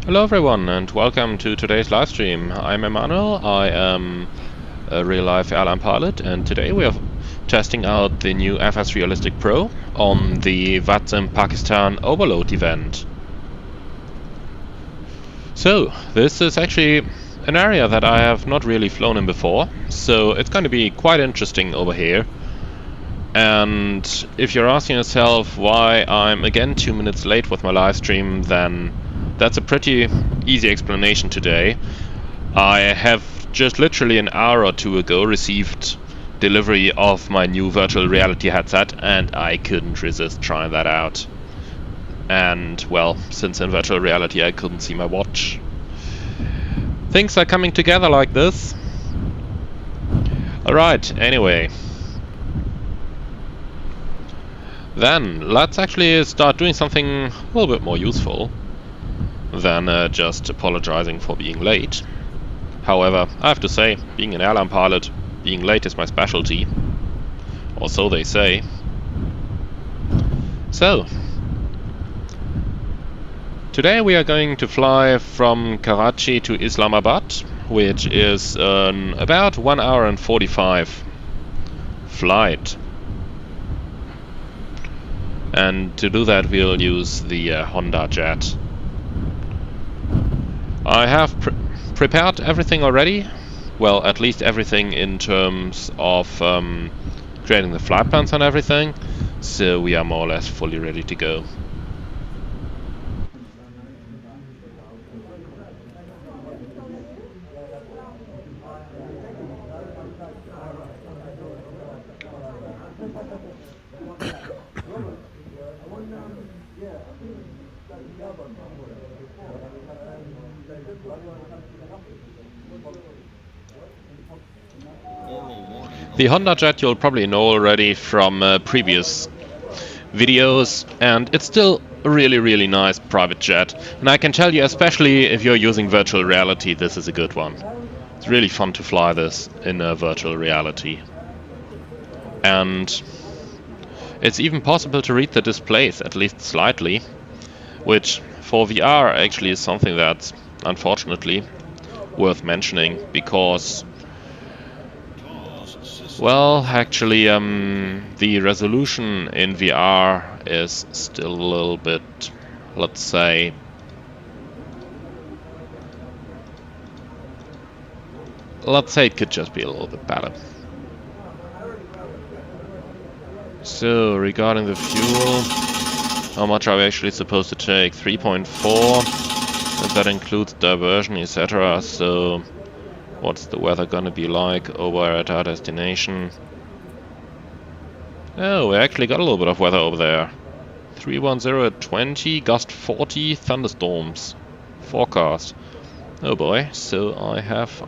Hello everyone and welcome to today's live stream. I'm Emmanuel, I am a real-life airline pilot, and today we are testing out the new FSRealisticPro on the VATSIM Pakistan Overload event. So, this is actually an area that I have not really flown in before, so it's going to be quite interesting over here. And if you're asking yourself why I'm again 2 minutes late with my live stream, then that's a pretty easy explanation today. I have just literally an hour or two ago received delivery of my new virtual reality headset, and I couldn't resist trying that out. And well, since in virtual reality I couldn't see my watch. Things are coming together like this. Alright, anyway. Then, let's actually start doing something a little bit more useful than just apologizing for being late. However, I have to say, being an airline pilot, being late is my specialty. Or so they say. So, today we are going to fly from Karachi to Islamabad, which is an about 1 hour and 45 flight. And to do that we'll use the HondaJet. I have prepared everything already. Well, at least everything in terms of creating the flight plans and everything. So we are more or less fully ready to go. The HondaJet you'll probably know already from previous videos, and it's still a really nice private jet. And I can tell you, especially if you're using virtual reality, this is a good one. It's really fun to fly this in virtual reality. And it's even possible to read the displays, at least slightly, which for VR actually is something that's unfortunately worth mentioning, because well, actually, the resolution in VR is still a little bit, let's say, it could just be a little bit better. So, regarding the fuel, how much are we actually supposed to take? 3.4, and that includes diversion, etc. So, what's the weather gonna be like over at our destination? Oh, we actually got a little bit of weather over there. 310 at 20, gust 40, thunderstorms. Forecast. Oh boy, so I have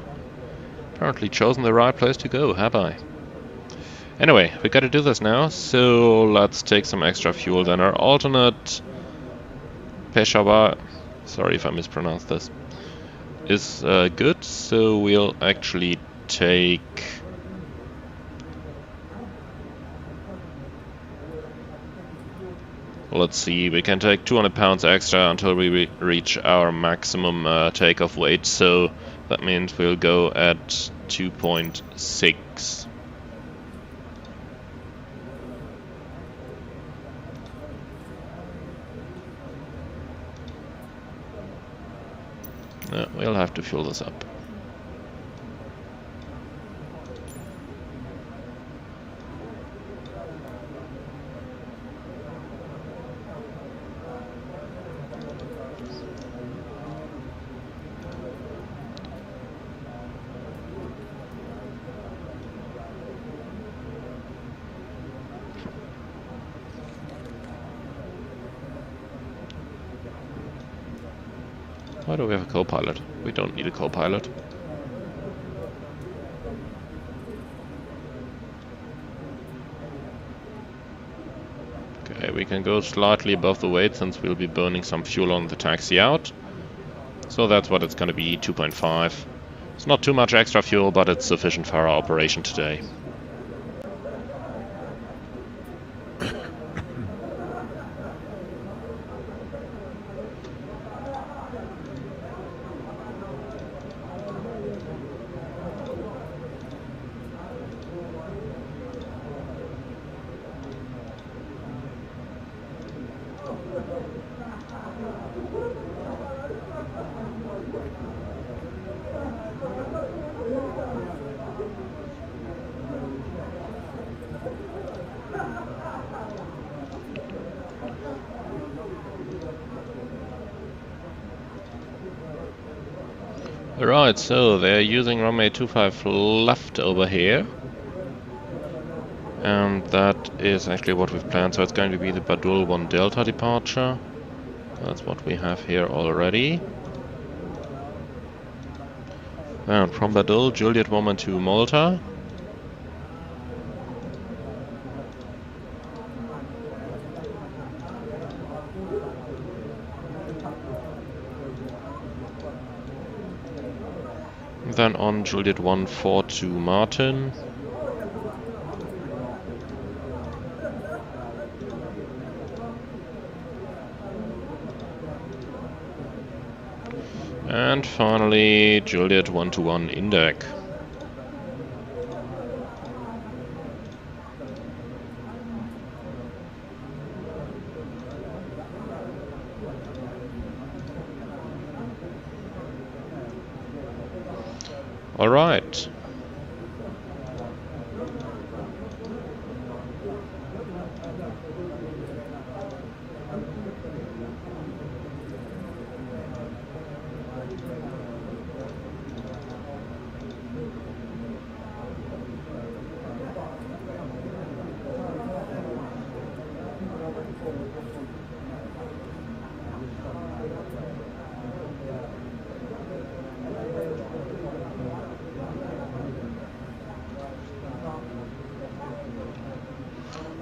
apparently chosen the right place to go, have I? Anyway, we gotta do this now, so let's take some extra fuel. Then our alternate Peshawar, sorry if I mispronounced this, is good, so we'll actually take let's see, we can take 200 pounds extra until we reach our maximum takeoff weight, so that means we'll go at 2.6. We'll have to fill this up. Why do we have a co-pilot? We don't need a co-pilot. Okay, we can go slightly above the weight since we'll be burning some fuel on the taxi out. So that's what it's going to be, 2.5. It's not too much extra fuel, but it's sufficient for our operation today. Right, so they're using runway 25 left over here. And that is actually what we've planned, so it's going to be the Badul 1 Delta departure. That's what we have here already. And from Badul, Juliet 1 and 2 Malta. Then on Juliet 142 Martin. And finally Juliet 121 Indec. All right.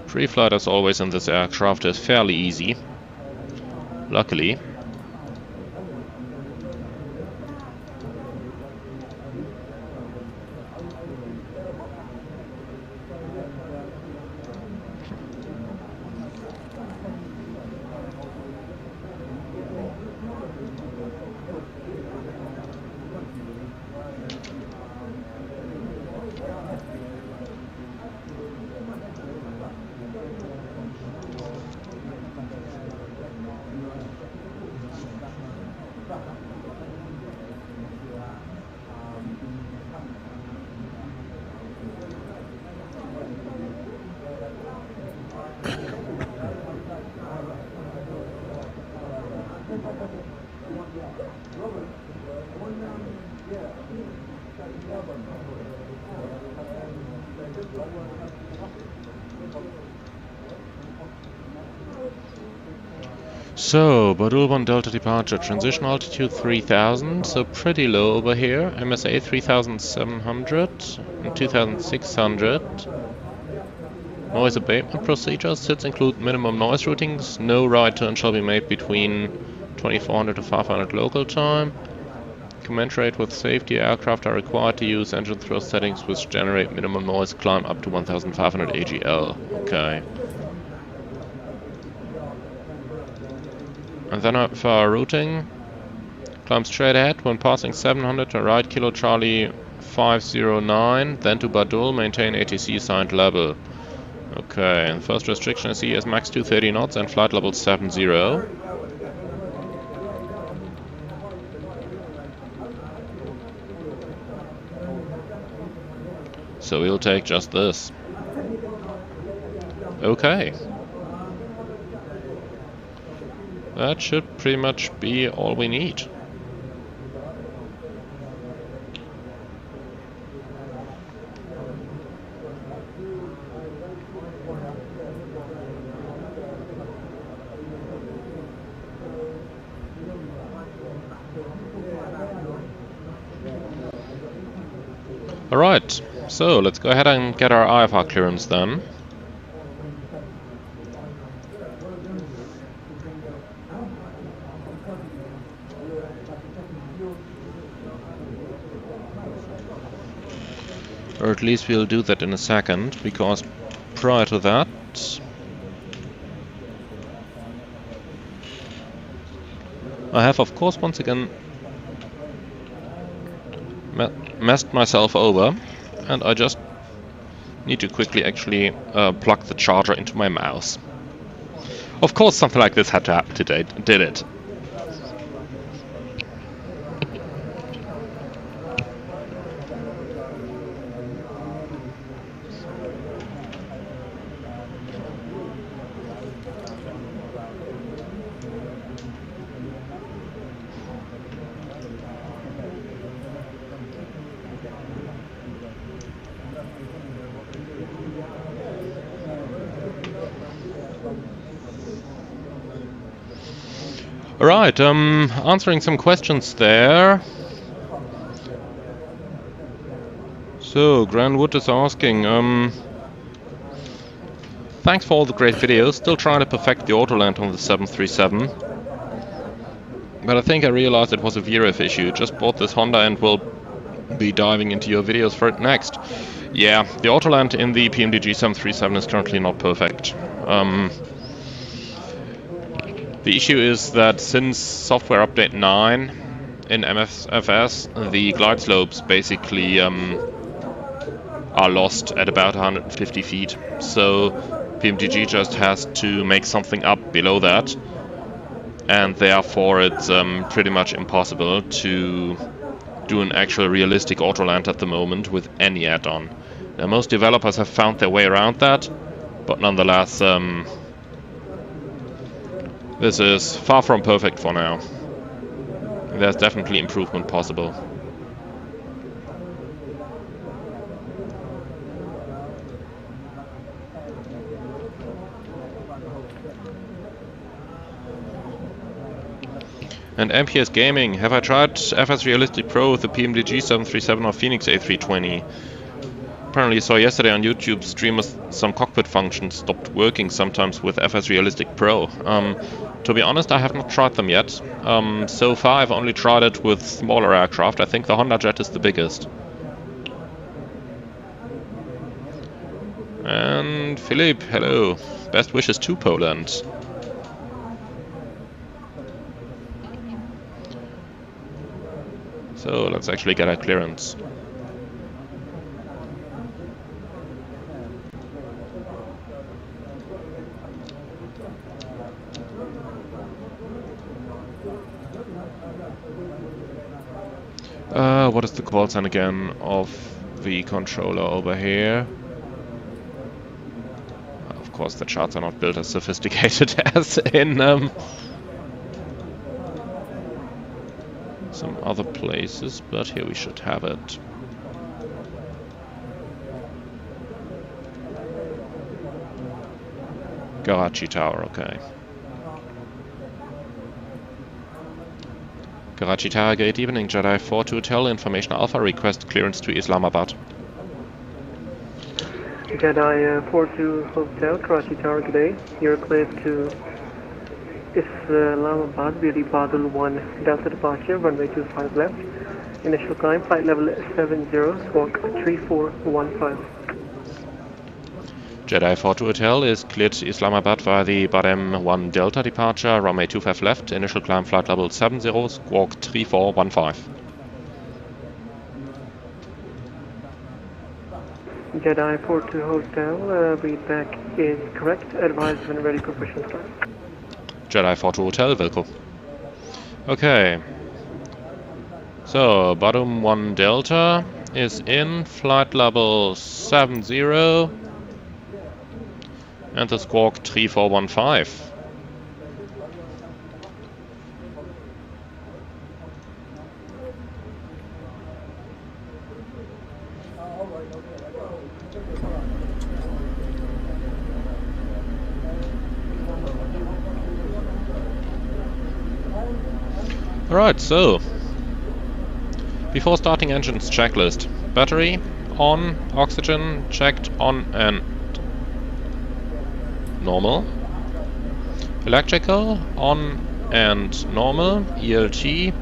Pre-flight, as always in this aircraft, is fairly easy, luckily. So, Badul 1 Delta departure, transition altitude 3000, so pretty low over here. MSA 3700 and 2600. Noise abatement procedures. SIDs include minimum noise routings. No right turn shall be made between 2400 to 500 local time. Commensurate with safety, aircraft are required to use engine thrust settings which generate minimum noise climb up to 1500 AGL. Okay. And then for our routing, climb straight ahead when passing 700 to right Kilo Charlie 509, then to Badul, maintain ATC assigned level. Okay, and first restriction I see is max 230 knots and flight level 70. So we'll take just this. Okay. That should pretty much be all we need. Alright, so let's go ahead and get our IFR clearance then. Or at least we'll do that in a second, because prior to that I have, of course, once again messed myself over, and I just need to quickly actually plug the charger into my mouse. Of course something like this had to happen. did it. Alright, answering some questions there. So, Grandwood is asking, thanks for all the great videos, still trying to perfect the autoland on the 737. But I think I realized it was a VREF issue, just bought this Honda and will be diving into your videos for it next. Yeah, the autoland in the PMDG 737 is currently not perfect. The issue is that since software update 9 in MFS, the glide slopes basically are lost at about 150 feet. So PMDG just has to make something up below that, and therefore it's pretty much impossible to do an actual realistic autoland at the moment with any add-on. Now, most developers have found their way around that, but nonetheless this is far from perfect for now. There's definitely improvement possible. And MPS Gaming, have I tried FSRealisticPro with the PMDG 737 or Phoenix A320? Apparently I saw yesterday on YouTube streamers some cockpit functions stopped working sometimes with FSRealisticPro. To be honest, I have not tried them yet. So far I've only tried it with smaller aircraft. I think the HondaJet is the biggest. And Philip, hello. Best wishes to Poland. So let's actually get our clearance. What is the call sign again of the controller over here? Of course, the charts are not built as sophisticated as in some other places, but here we should have it. Karachi Tower, okay. Karachi Tower, good evening, Jedi 4 to Hotel, information Alpha, request clearance to Islamabad. Jedi 4 to Hotel, Karachi Tower, good day. You're cleared to Islamabad, Beauty Badal 1 Delta departure, runway 25 left. Initial climb, flight level 70, squawk 3415. Jedi 4 to Hotel is cleared to Islamabad via the Badem 1 Delta departure, runway 25 left, initial climb flight level 70, squawk 3415. Jedi 4 to Hotel, readback is correct, advise when ready for push and start. Jedi 4 to Hotel, Wilco. Okay. So, Badem 1 Delta is in, flight level 70. And the squawk 3415. Alright, so before starting engines checklist. Battery on, oxygen checked on and normal. Electrical on and normal. ELT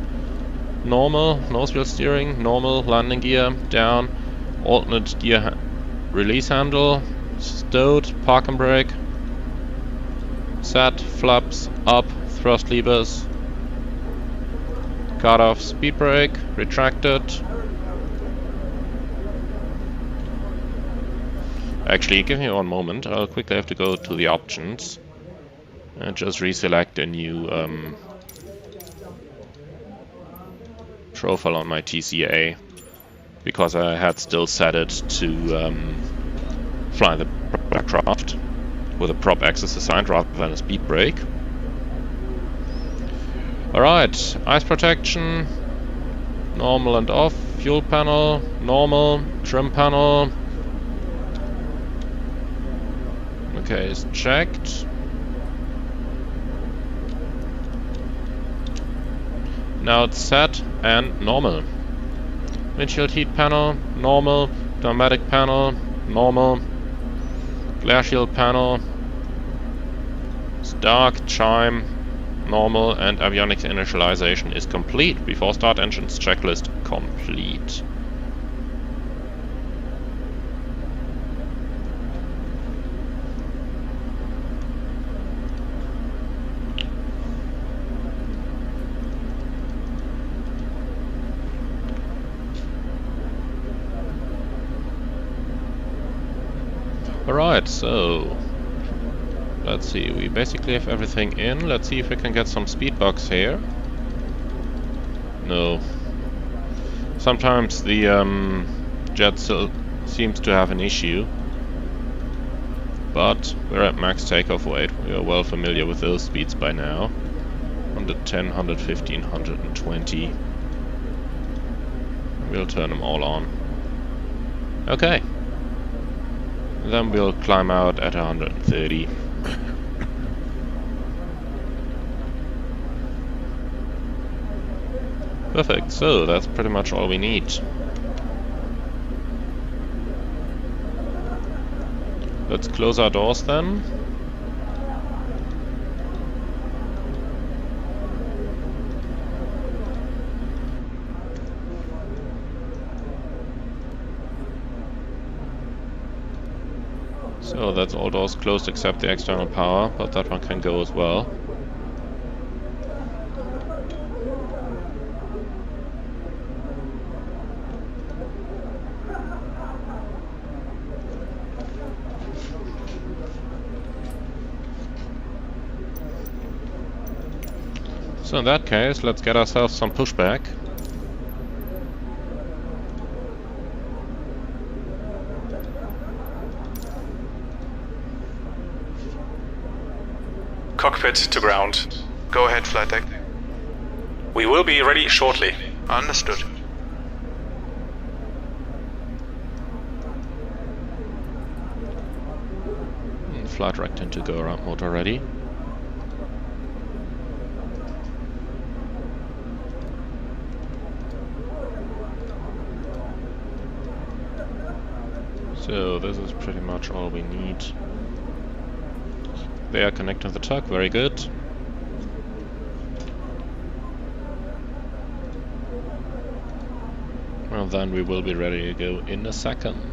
normal. Nose wheel steering normal. Landing gear down. Alternate gear release handle stowed. Park and brake set. Flaps up. Thrust levers cut off. Speed brake retracted. Actually, give me one moment. I'll quickly have to go to the options. And just reselect a new profile on my TCA, because I had still set it to fly the aircraft with a prop axis assigned rather than a speed brake. Alright, ice protection, normal and off, fuel panel, normal, trim panel. Okay, it's checked. Now it's set and normal. Windshield heat panel, normal. Pneumatic panel, normal. Glare shield panel. It's dark, chime, normal, and avionics initialization is complete. Before start, engines checklist complete. Alright, so let's see, we basically have everything in. Let's see if we can get some speed bugs here. No. Sometimes the jet still seems to have an issue. But we're at max takeoff weight. We are well familiar with those speeds by now. 110, 115, 120. We'll turn them all on. Okay. Then we'll climb out at 130. Perfect, so that's pretty much all we need. Let's close our doors then. So that's all doors closed except the external power, but that one can go as well. So in that case, let's get ourselves some pushback. Cockpit to ground. Go ahead, flight deck. We will be ready shortly. Understood. Flight rect into go around mode already. So this is pretty much all we need. They are connecting the tug, very good. Well, then we will be ready to go in a second.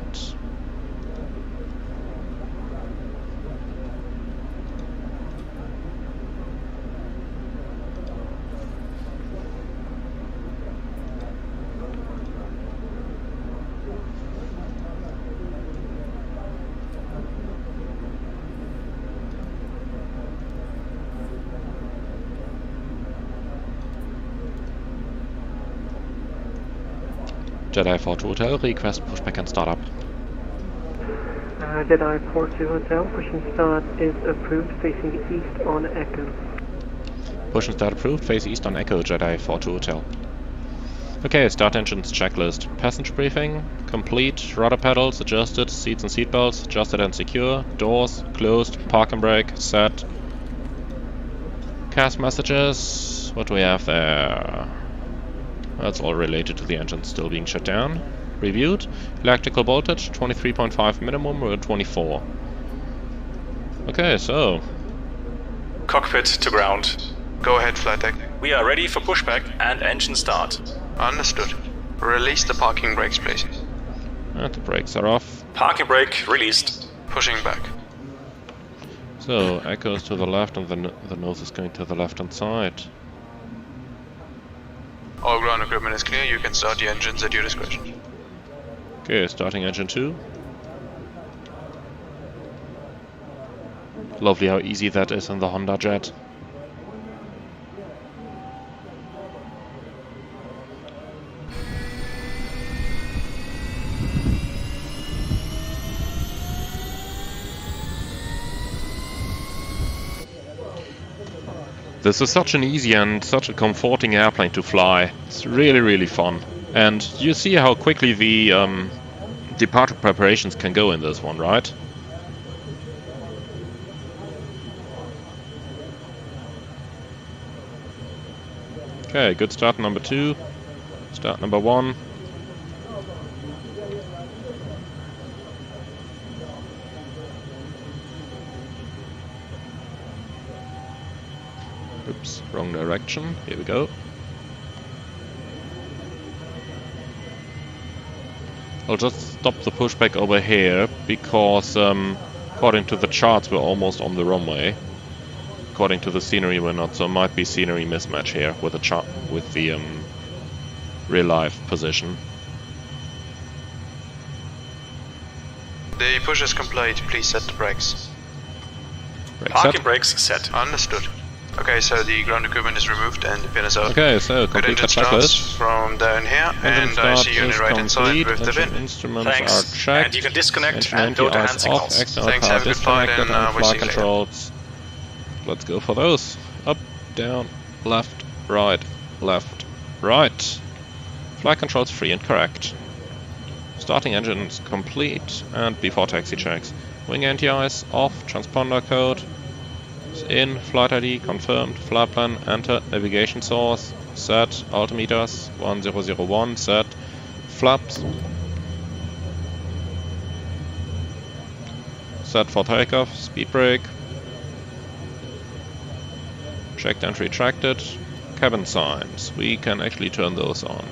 Jedi 4 to Hotel, request pushback and startup. Jedi 4 to Hotel, push and start is approved, facing east on Echo. Push and start approved, face east on Echo, Jedi 4 to Hotel. Okay, start engines checklist. Passenger briefing, complete, rudder pedals adjusted, seats and seatbelts adjusted and secure, doors closed, park and brake set. CAS messages, what do we have there? That's all related to the engine still being shut down. Reviewed. Electrical voltage 23.5 minimum, we're at 24. Okay, so Cockpit to ground. Go ahead, flight deck. We are ready for pushback and engine start. Understood. Release the parking brakes, please. and the brakes are off. Parking brake released. Pushing back. So echoes to the left and the nose is going to the left hand side. All ground equipment is clear, you can start the engines at your discretion. Okay, starting engine 2. Lovely how easy that is in the HondaJet. This is such an easy and such a comforting airplane to fly. It's really, really fun. And you see how quickly the departure preparations can go in this one, right? Okay, good start number 2. Start number 1. Oops, wrong direction. Here we go. I'll just stop the pushback over here because according to the charts we're almost on the runway. According to the scenery we're not, so it might be scenery mismatch here with the chart with the real life position. The push is complete, please set the brakes. Parking brakes set. Understood. Okay, so the ground equipment is removed and the pin is out. Okay, so complete the checklist. From down here, and I see you on the right hand side with the pin. Instruments Thanks. are checked. And you can disconnect Engine and go to hand anti-ice off. signals. External Thanks, power have a good flight, disconnected and and we'll flight see you later. controls. Let's go for those. Up, down, left, right, left, right. Flight controls free and correct. Starting engines complete and before taxi checks. Wing anti-ice off, transponder code in, flight ID confirmed, flight plan enter, navigation source set, altimeters 1001 set, flaps set for takeoff, speed brake, checked and retracted, cabin signs, we can actually turn those on.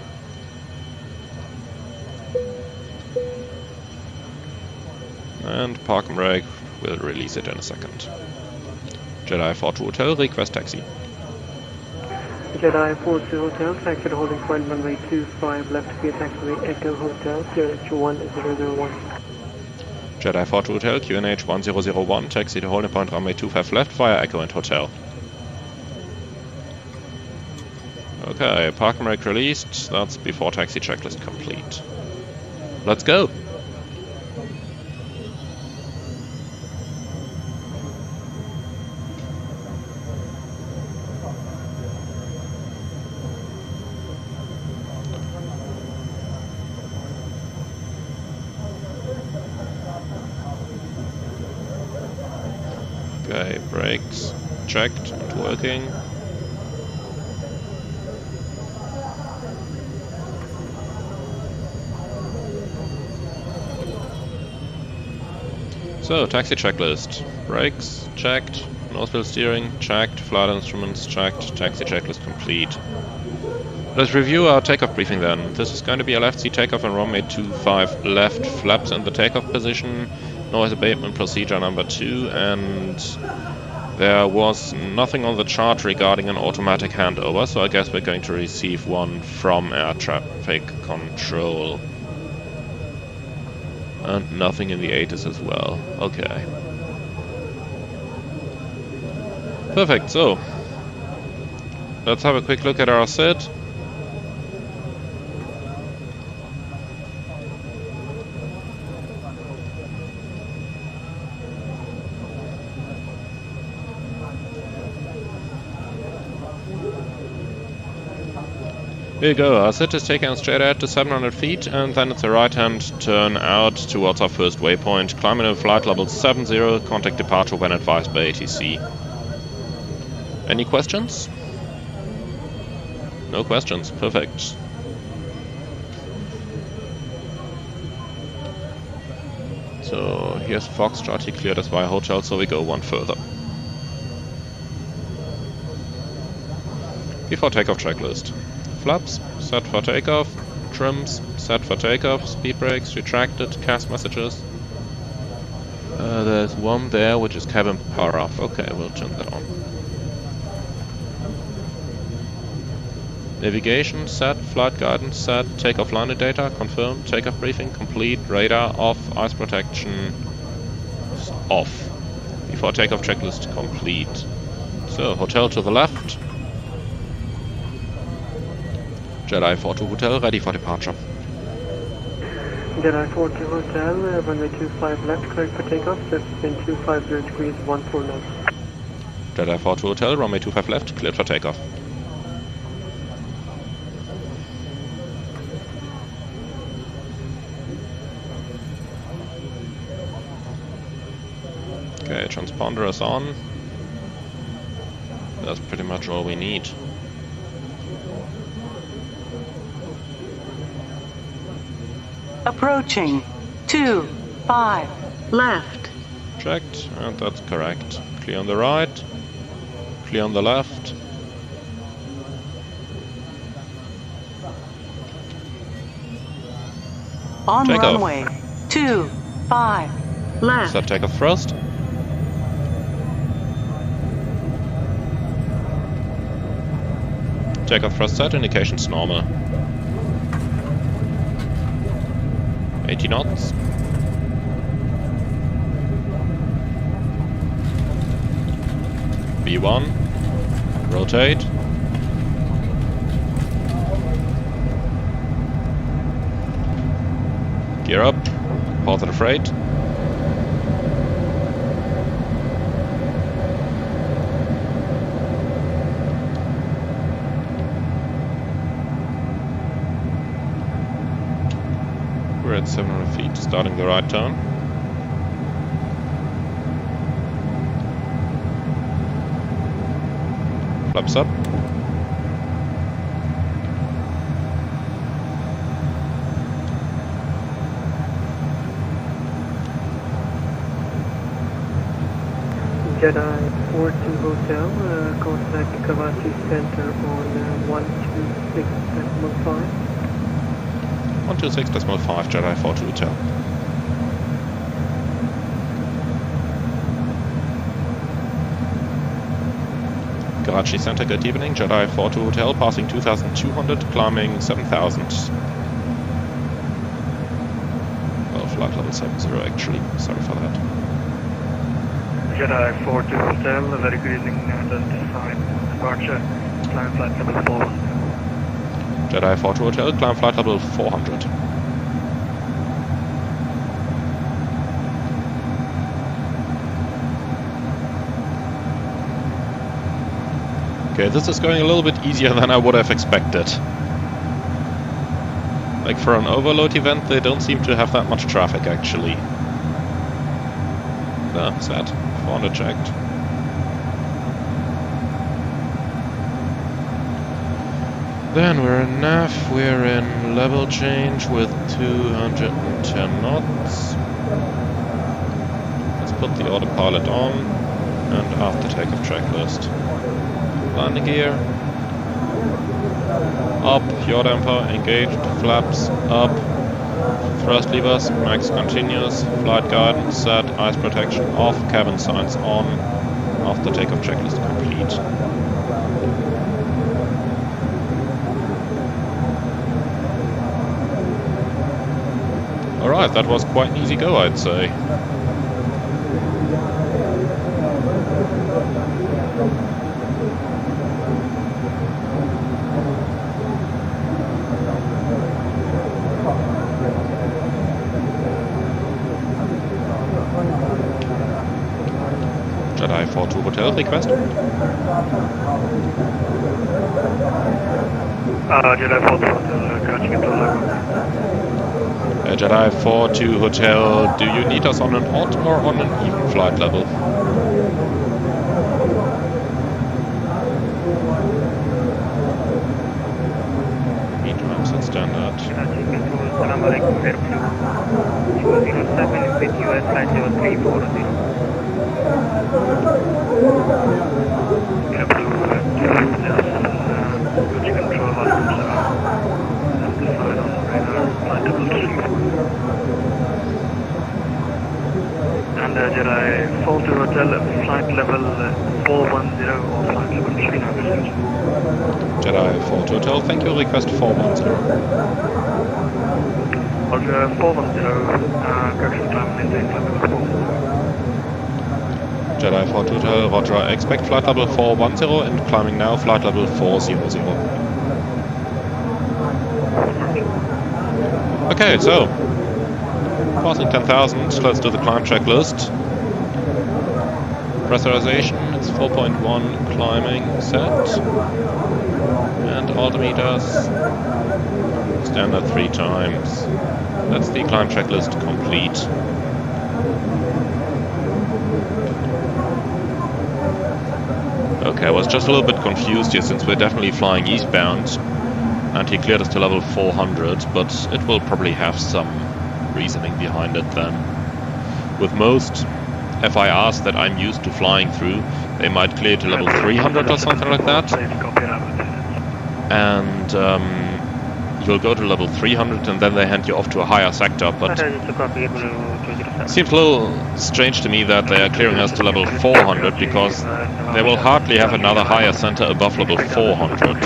And park and brake, we'll release it in a second. Jedi 42 Hotel, request taxi. Jedi 42 Hotel, taxi to holding point runway 25 left via taxiway Echo Hotel, QNH 1001. Jedi 42 Hotel, QNH 1001, taxi to holding point runway 25 left via Echo and Hotel. Okay, park and brake released, that's before taxi checklist complete. Let's go! Okay, brakes checked and working. So, taxi checklist. Brakes checked, nose wheel steering checked, flight instruments checked, taxi checklist complete. Let's review our takeoff briefing then. This is going to be a left seat takeoff and runway 25 left, flaps in the takeoff position, noise abatement procedure number 2, and there was nothing on the chart regarding an automatic handover, so I guess we're going to receive one from air traffic control. And nothing in the ATIS as well. Okay. Perfect, so let's have a quick look at our SID. Here you go, our SID is taken straight out to 700 feet and then it's a right hand turn out towards our first waypoint. Climbing in flight level 70, contact departure when advised by ATC. Any questions? No questions, perfect. So here's Foxtrot, he cleared us via hotel, so we go one further. Before takeoff checklist. Flaps, set for takeoff, trims, set for takeoff, speed brakes, retracted, CAS messages. There's one there which is cabin power off. Okay, we'll turn that on. Navigation set, flight guidance set, takeoff landing data confirmed, takeoff briefing complete, radar off, ice protection off. for takeoff checklist complete. So, hotel to the left. Jedi 42 Hotel, ready for departure. Jedi 42 Hotel, runway 25 left, cleared for takeoff, wind 250 degrees, 14 knots. Jedi 42 Hotel, runway 25 left, cleared for takeoff. Okay, transponder is on. That's pretty much all we need. Approaching 25 left. Checked, and that's correct. Clear on the right, clear on the left. On Takeoff. runway 25 left. Set takeoff thrust. Takeoff thrust set, indications normal. 80 knots. B1. Rotate. Gear up. Positive freight. We're at 700 feet, starting the right turn. Flaps up. Jedi 42 Hotel, contact Karachi Center on 126.5. 126.5, Jedi 42 Hotel. Karachi Center, good evening. Jedi 42 Hotel, passing 2,200, climbing 7,000. Well, flight level 70 actually, sorry for that. Jedi 42 Hotel, very good evening, identified departure, climb flight level 400. Jedi 42 Hotel, climb flight level 400. Okay, this is going a little bit easier than I would have expected. Like for an overload event, they don't seem to have that much traffic actually. No, sad. 400 checked. Then we're in nav, we're in level change with 210 knots. Let's put the autopilot on and after takeoff checklist. Landing gear. Up, yaw damper, engaged, flaps, up. Thrust levers, max continuous, flight guidance set, ice protection off, cabin signs on. After takeoff checklist complete. Alright, that was quite an easy go, I'd say. Jedi 42 Hotel request. Jedi 42 Hotel, Karachi controller. Jedi 42 Hotel, do you need us on an odd or on an even flight level? Mean times at standard. Karachi control, Assalamu alaikum, airplane 207 with US flight level 340. Airplane 207, control, welcome sir. Decide on radar, flight level 340. And Jedi 42 Hotel, flight level 410 or flight level 300. Jedi 42 Hotel, thank you, request 410. Roger, 410, correction time, maintain flight level 410. Jedi 42, Roger, expect flight level 410 and climbing now, flight level 400. Okay, so, passing 10,000, let's do the climb checklist. Pressurization, it's 4.1, climbing, set. And altimeters, standard 3 times. That's the climb checklist complete. Okay, I was just a little bit confused here since we're definitely flying eastbound and he cleared us to level 400, but it will probably have some reasoning behind it then. With most FIRs that I'm used to flying through, they might clear to level 300 or something like that. And you'll go to level 300 and then they hand you off to a higher sector, but it seems a little strange to me that they are clearing us to level 400 because they will hardly have another higher center above level 400.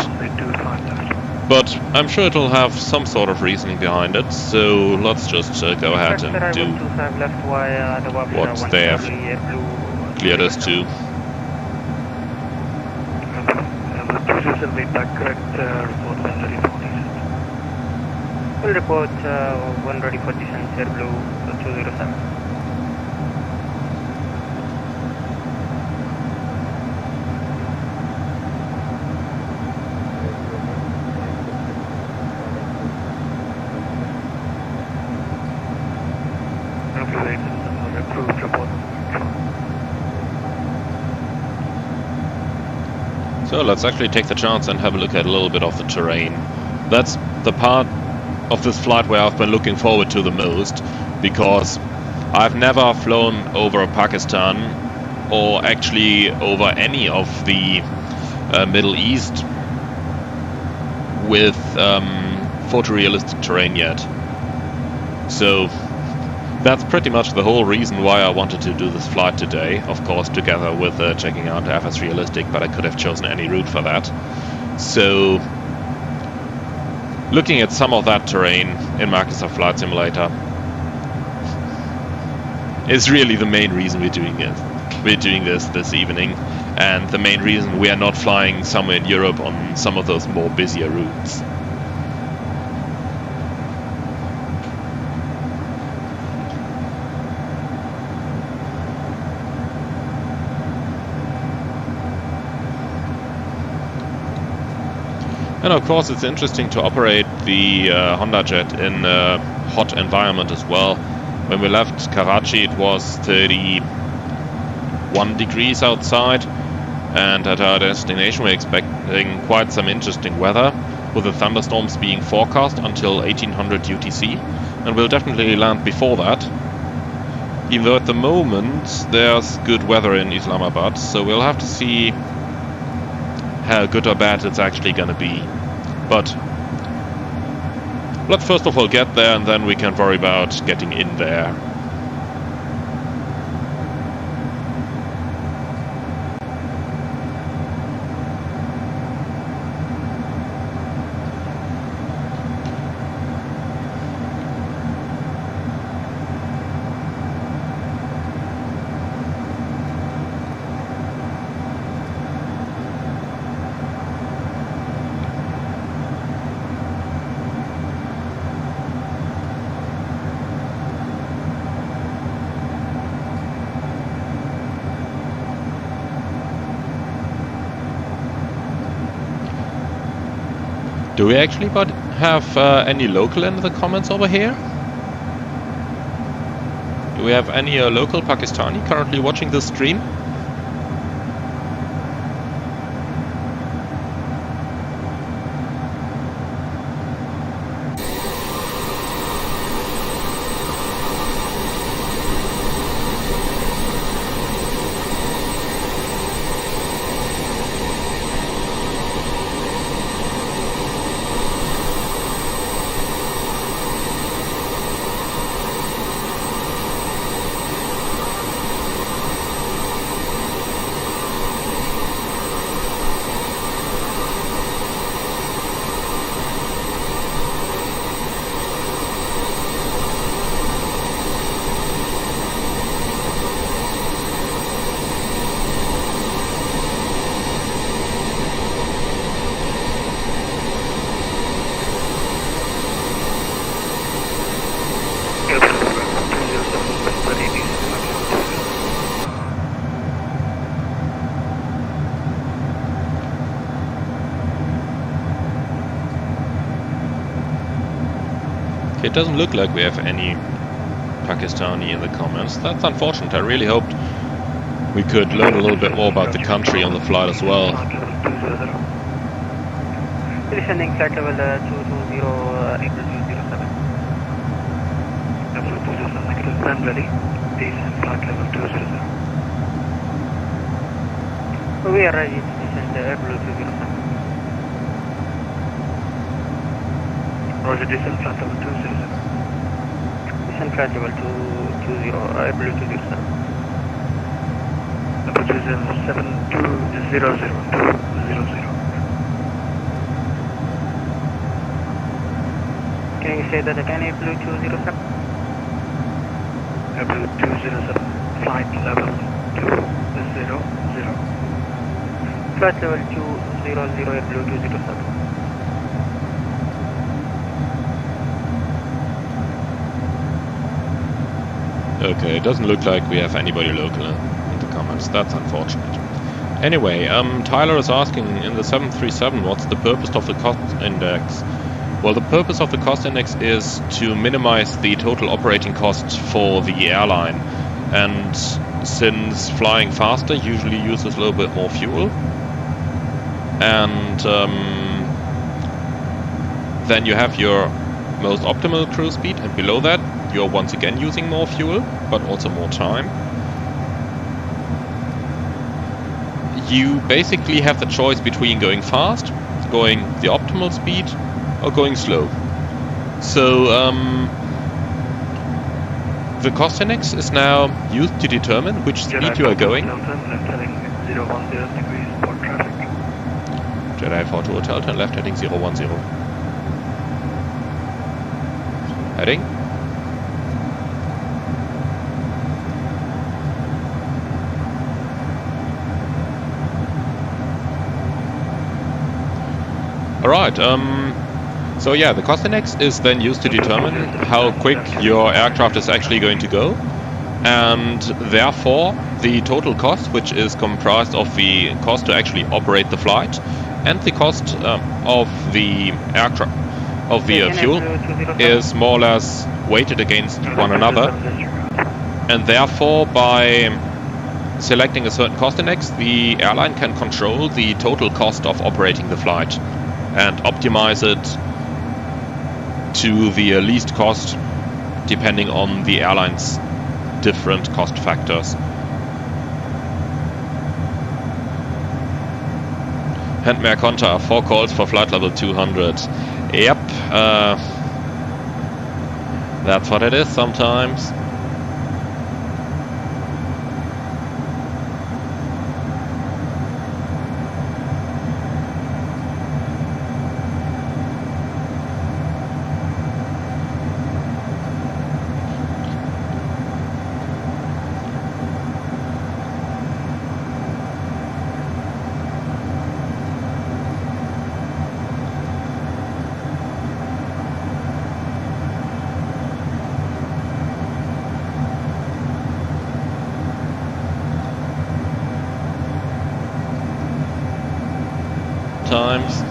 But I'm sure it'll have some sort of reasoning behind it, so let's just go ahead and do what they have cleared us to. We'll report 1 ready for descent, Airblue 207. Approved report. So let's actually take the chance and have a look at a little bit of the terrain. That's the part of this flight where I've been looking forward to the most, because I've never flown over Pakistan or actually over any of the Middle East with photorealistic terrain yet. So that's pretty much the whole reason why I wanted to do this flight today, of course together with checking out FSRealistic, but I could have chosen any route for that. So looking at some of that terrain in Microsoft Flight Simulator is really the main reason we're doing it. We're doing this evening, and the main reason we are not flying somewhere in Europe on some of those more busier routes. And of course it's interesting to operate the HondaJet in a hot environment as well. When we left Karachi it was 31 degrees outside, and at our destination we're expecting quite some interesting weather, with the thunderstorms being forecast until 1800 UTC, and we'll definitely land before that. Even though at the moment there's good weather in Islamabad, so we'll have to see how good or bad it's actually gonna be. But let's first of all get there, and then we can worry about getting in there. Do we actually have any local in the comments over here? Do we have any local Pakistani currently watching this stream? It doesn't look like we have any Pakistani in the comments. That's unfortunate. I really hoped we could learn a little bit more about the country on the flight as well. Descending flight level 220, April 207. April 207, negative, land ready. Descend flight level 200. We are ready to descend April 207. Roger, descend flight level 200. Descend flight level 220, April 207. April 207, 200, 200. Can you say that again, April 207? April 207, flight level 200. Flight level 200, April 207. Okay, it doesn't look like we have anybody local in the comments. That's unfortunate. Anyway, Tyler is asking in the 737, what's the purpose of the cost index? Well, the purpose of the cost index is to minimize the total operating cost for the airline. And since flying faster usually uses a little bit more fuel, and then you have your most optimal cruise speed, and below that you're once again using more fuel, but also more time. You basically have the choice between going fast, going the optimal speed, or going slow. So the cost index is now used to determine which speed you are going. Jedi 42 Hotel 10, left heading 010. Heading. Alright, so yeah, the cost index is then used to determine how quick your aircraft is actually going to go, and therefore the total cost, which is comprised of the cost to actually operate the flight and the cost of the aircraft, of the fuel, is more or less weighted against one another, and therefore by selecting a certain cost index, the airline can control the total cost of operating the flight and optimize it to the least cost depending on the airline's different cost factors. Handmare Conta, 4 calls for flight level 200. Yep, that's what it is sometimes. Times.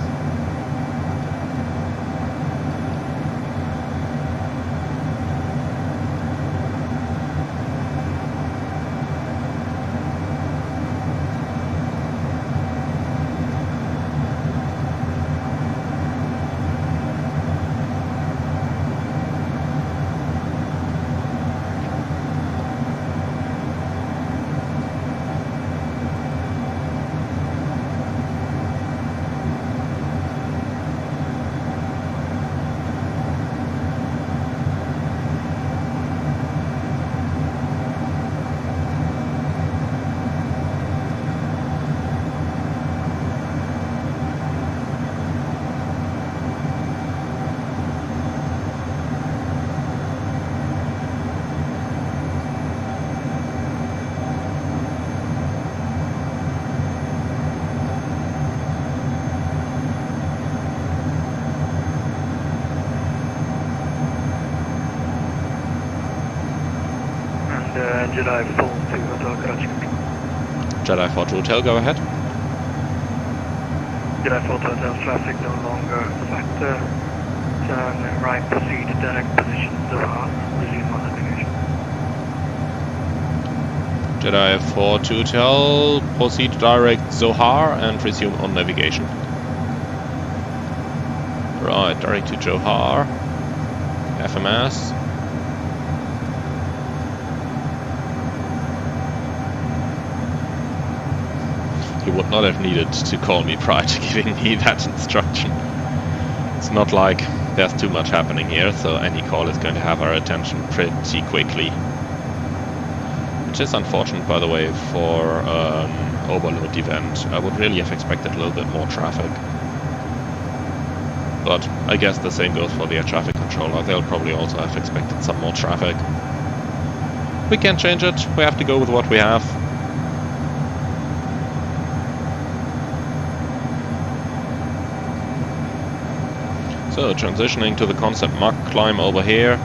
Jedi 4 to Hotel Karachi. Jedi 4 to Hotel, go ahead. Jedi 4 to Hotel, traffic no longer a factor. turn right, proceed direct position Zohar, resume on navigation. Jedi 4 to tell, proceed direct Zohar and resume on navigation. Right, direct to Johar, FMS. You would not have needed to call me prior to giving me that instruction. It's not like there's too much happening here, so any call is going to have our attention pretty quickly. Which is unfortunate, by the way, for an overload event. I would really have expected a little bit more traffic. But I guess the same goes for the air traffic controller. They'll probably also have expected some more traffic. We can't change it. We have to go with what we have. So, transitioning to the concept Mach climb over here.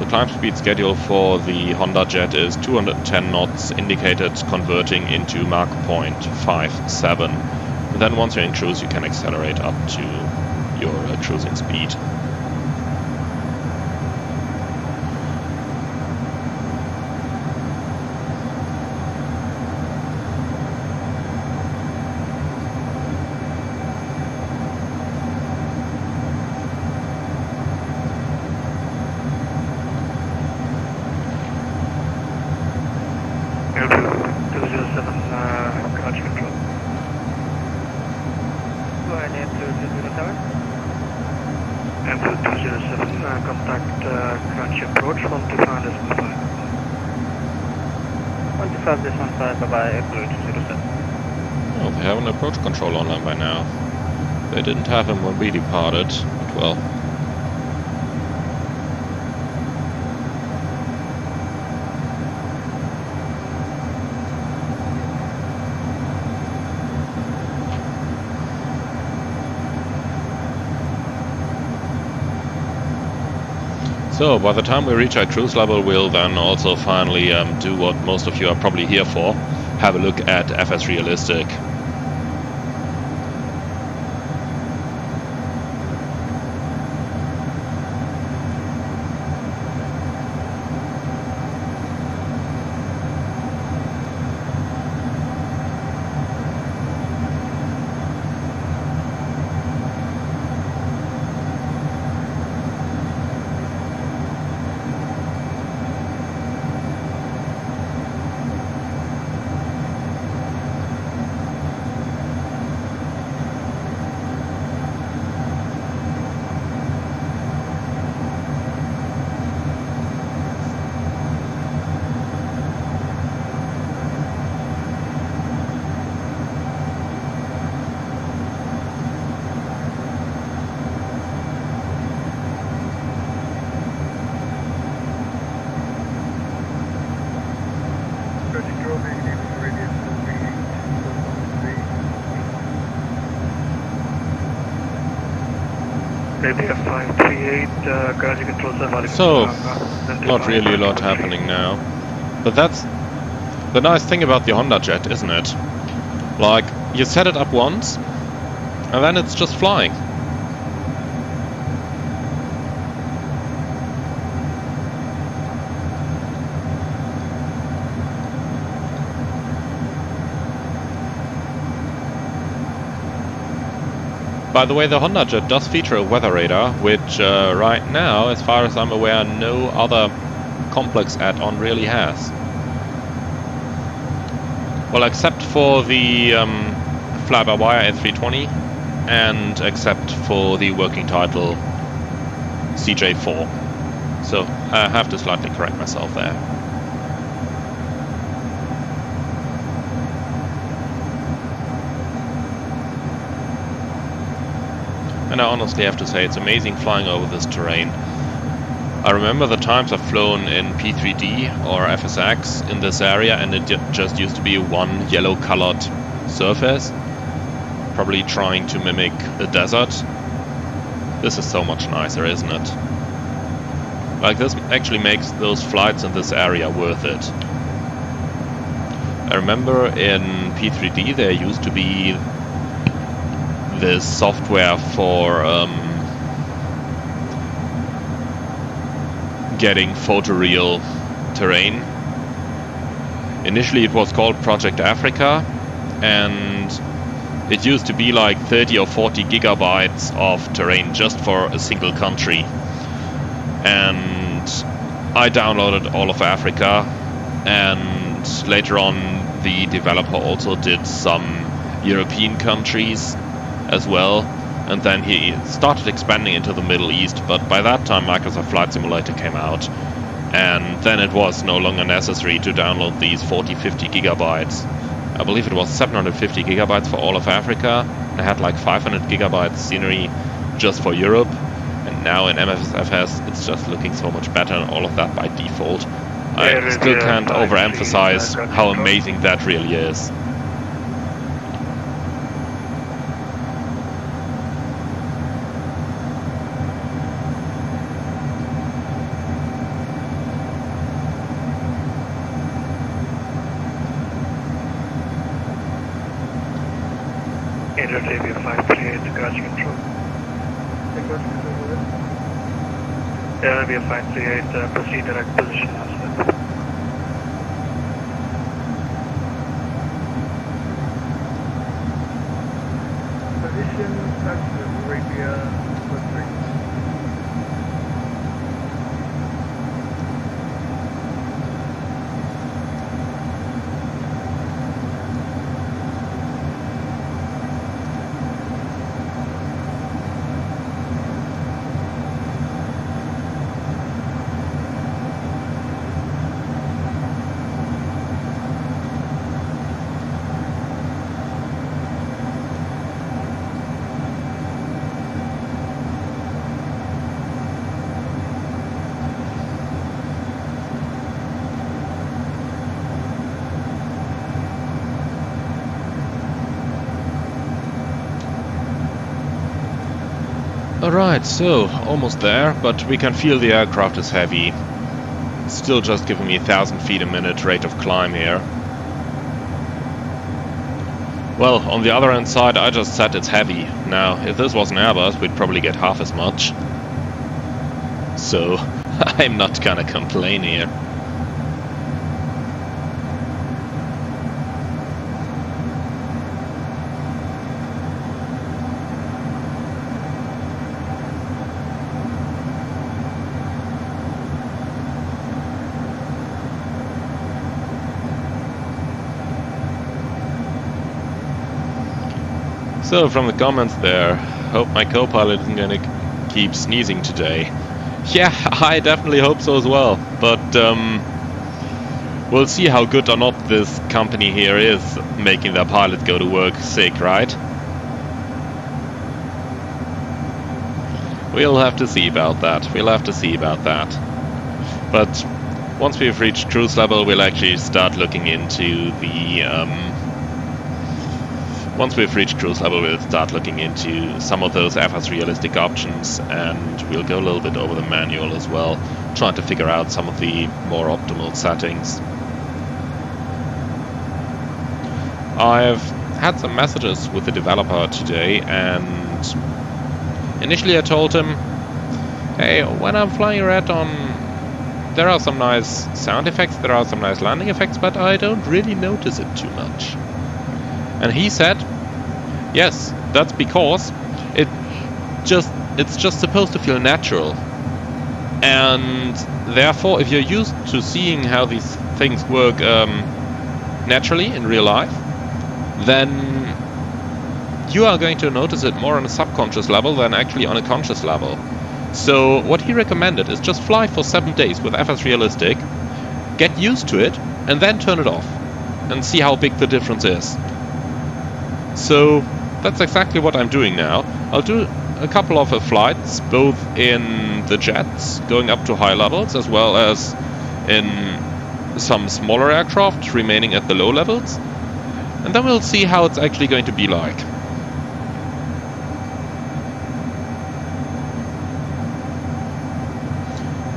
The climb speed schedule for the HondaJet is 210 knots, indicated converting into Mach 0.57. And then once you're in cruise, you can accelerate up to your cruising speed. Oh, they have an approach control online by now. They didn't have him when we departed, but well. So, by the time we reach our cruise level, we'll then also finally do what most of you are probably here for. Have a look at FSRealistic. So, not really a lot happening now. But that's the nice thing about the HondaJet, isn't it? Like, you set it up once, and then it's just flying. By the way, the HondaJet does feature a weather radar, which right now, as far as I'm aware, no other complex add-on really has. Well, except for the fly-by-wire A320, and except for the working title CJ4. So I have to slightly correct myself there. And I honestly have to say, it's amazing flying over this terrain. I remember the times I've flown in P3D or FSX in this area, and it just used to be one yellow-colored surface, probably trying to mimic the desert. This is so much nicer, isn't it? Like, this actually makes those flights in this area worth it. I remember in P3D there used to be this software for getting photoreal terrain. Initially it was called Project Africa, and it used to be like 30 or 40 gigabytes of terrain just for a single country. And I downloaded all of Africa, and later on the developer also did some European countries as well, and then he started expanding into the Middle East, but by that time Microsoft Flight Simulator came out, and then it was no longer necessary to download these 40-50 gigabytes. I believe it was 750 gigabytes for all of Africa. I had like 500 gigabytes scenery just for Europe, and now in MFSFS it's just looking so much better, and all of that by default. I still can't overemphasize how amazing that really is. Arabia 538 to Karachi control. Arabia 538, proceed direct position outside. Position Arabia 538. Alright, so almost there, but we can feel the aircraft is heavy. Still just giving me 1,000 feet a minute rate of climb here. Well, on the other hand side, I just said it's heavy. Now, if this was an Airbus, we'd probably get half as much. So, I'm not gonna complain here. So, from the comments there, hope my co-pilot isn't gonna keep sneezing today. Yeah, I definitely hope so as well, but we'll see how good or not this company here is making their pilots go to work sick, right? We'll have to see about that, But once we've reached cruise level, we'll actually start looking into the once we've reached cruise level, we'll start looking into some of those FS realistic options, and we'll go a little bit over the manual as well, trying to figure out some of the more optimal settings. I've had some messages with the developer today, and initially I told him, hey, when I'm flying your add-on, there are some nice sound effects, there are some nice landing effects, but I don't really notice it too much. And he said, yes, that's because it's just supposed to feel natural. And therefore, if you're used to seeing how these things work naturally in real life, then you are going to notice it more on a subconscious level than actually on a conscious level. So what he recommended is just fly for 7 days with FS Realistic, get used to it, and then turn it off, and see how big the difference is. So that's exactly what I'm doing now. I'll do a couple of flights, both in the jets, going up to high levels, as well as in some smaller aircraft, remaining at the low levels. And then we'll see how it's actually going to be like.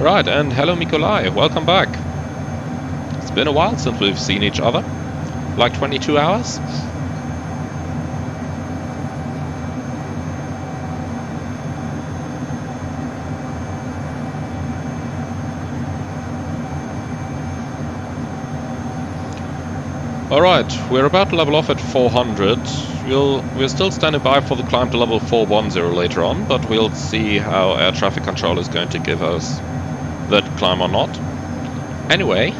Right, and hello Mikolai, welcome back. It's been a while since we've seen each other, like 22 hours. Alright, we're about to level off at 400. We're still standing by for the climb to level 410 later on, but we'll see how air traffic control is going to give us that climb or not. Anyway,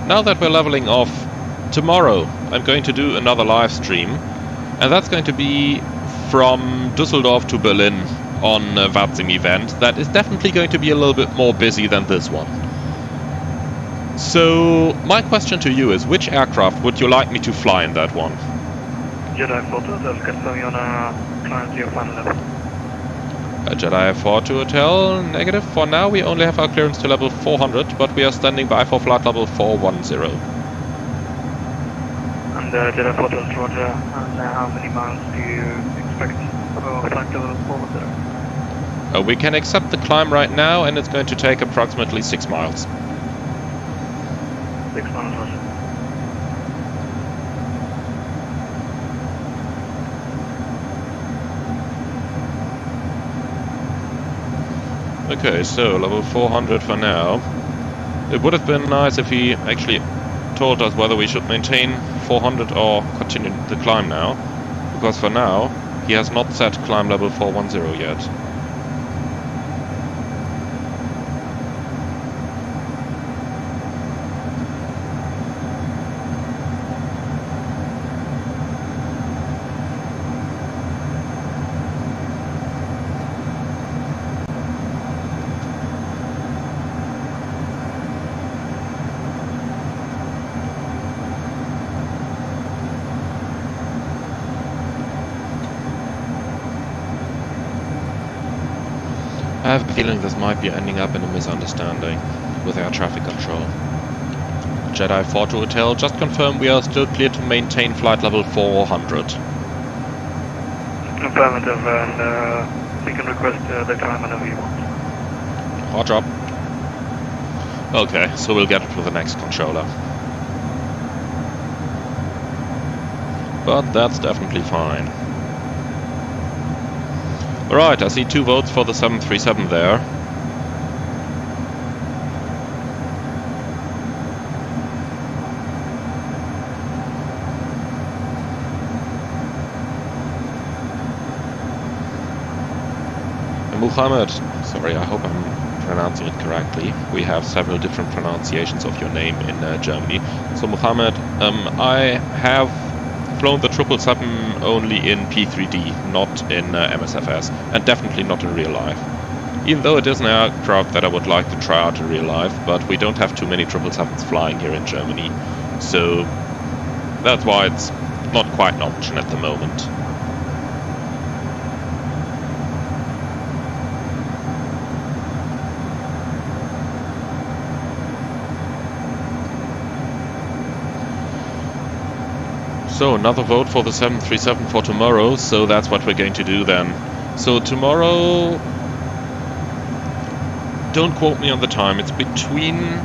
now that we're leveling off, tomorrow I'm going to do another live stream, and that's going to be from Düsseldorf to Berlin on a VATSIM event. That is definitely going to be a little bit more busy than this one. So, my question to you is, which aircraft would you like me to fly in that one? Jedi Photo, they'll confirm you on a climb to your final level. A Jedi 4 to hotel, negative. For now we only have our clearance to level 400, but we are standing by for flight level 410. And Jedi Photo, Roger, and how many miles do you expect for flight level 410? We can accept the climb right now, and it's going to take approximately 6 miles. 6 miles, Roger. Okay, so level 400 for now. It would have been nice if he actually told us whether we should maintain 400 or continue the climb now, because for now he has not set climb level 410 yet. I have a feeling this might be ending up in a misunderstanding with air traffic control. Jedi 4 to hotel, just confirm we are still clear to maintain flight level 400. Affirmative, and we can request the climb whenever you want. Roger. Okay, so we'll get it with the next controller. But that's definitely fine. Alright, I see 2 votes for the 737 there. And Muhammad, sorry, I hope I'm pronouncing it correctly. We have several different pronunciations of your name in Germany. So Muhammad, I have flown the 777 only in P3D, not in MSFS, and definitely not in real life. Even though it is an aircraft that I would like to try out in real life, but we don't have too many 777s flying here in Germany, so that's why it's not quite an option at the moment. So another vote for the 737 for tomorrow, so that's what we're going to do then. So tomorrow, don't quote me on the time, it's between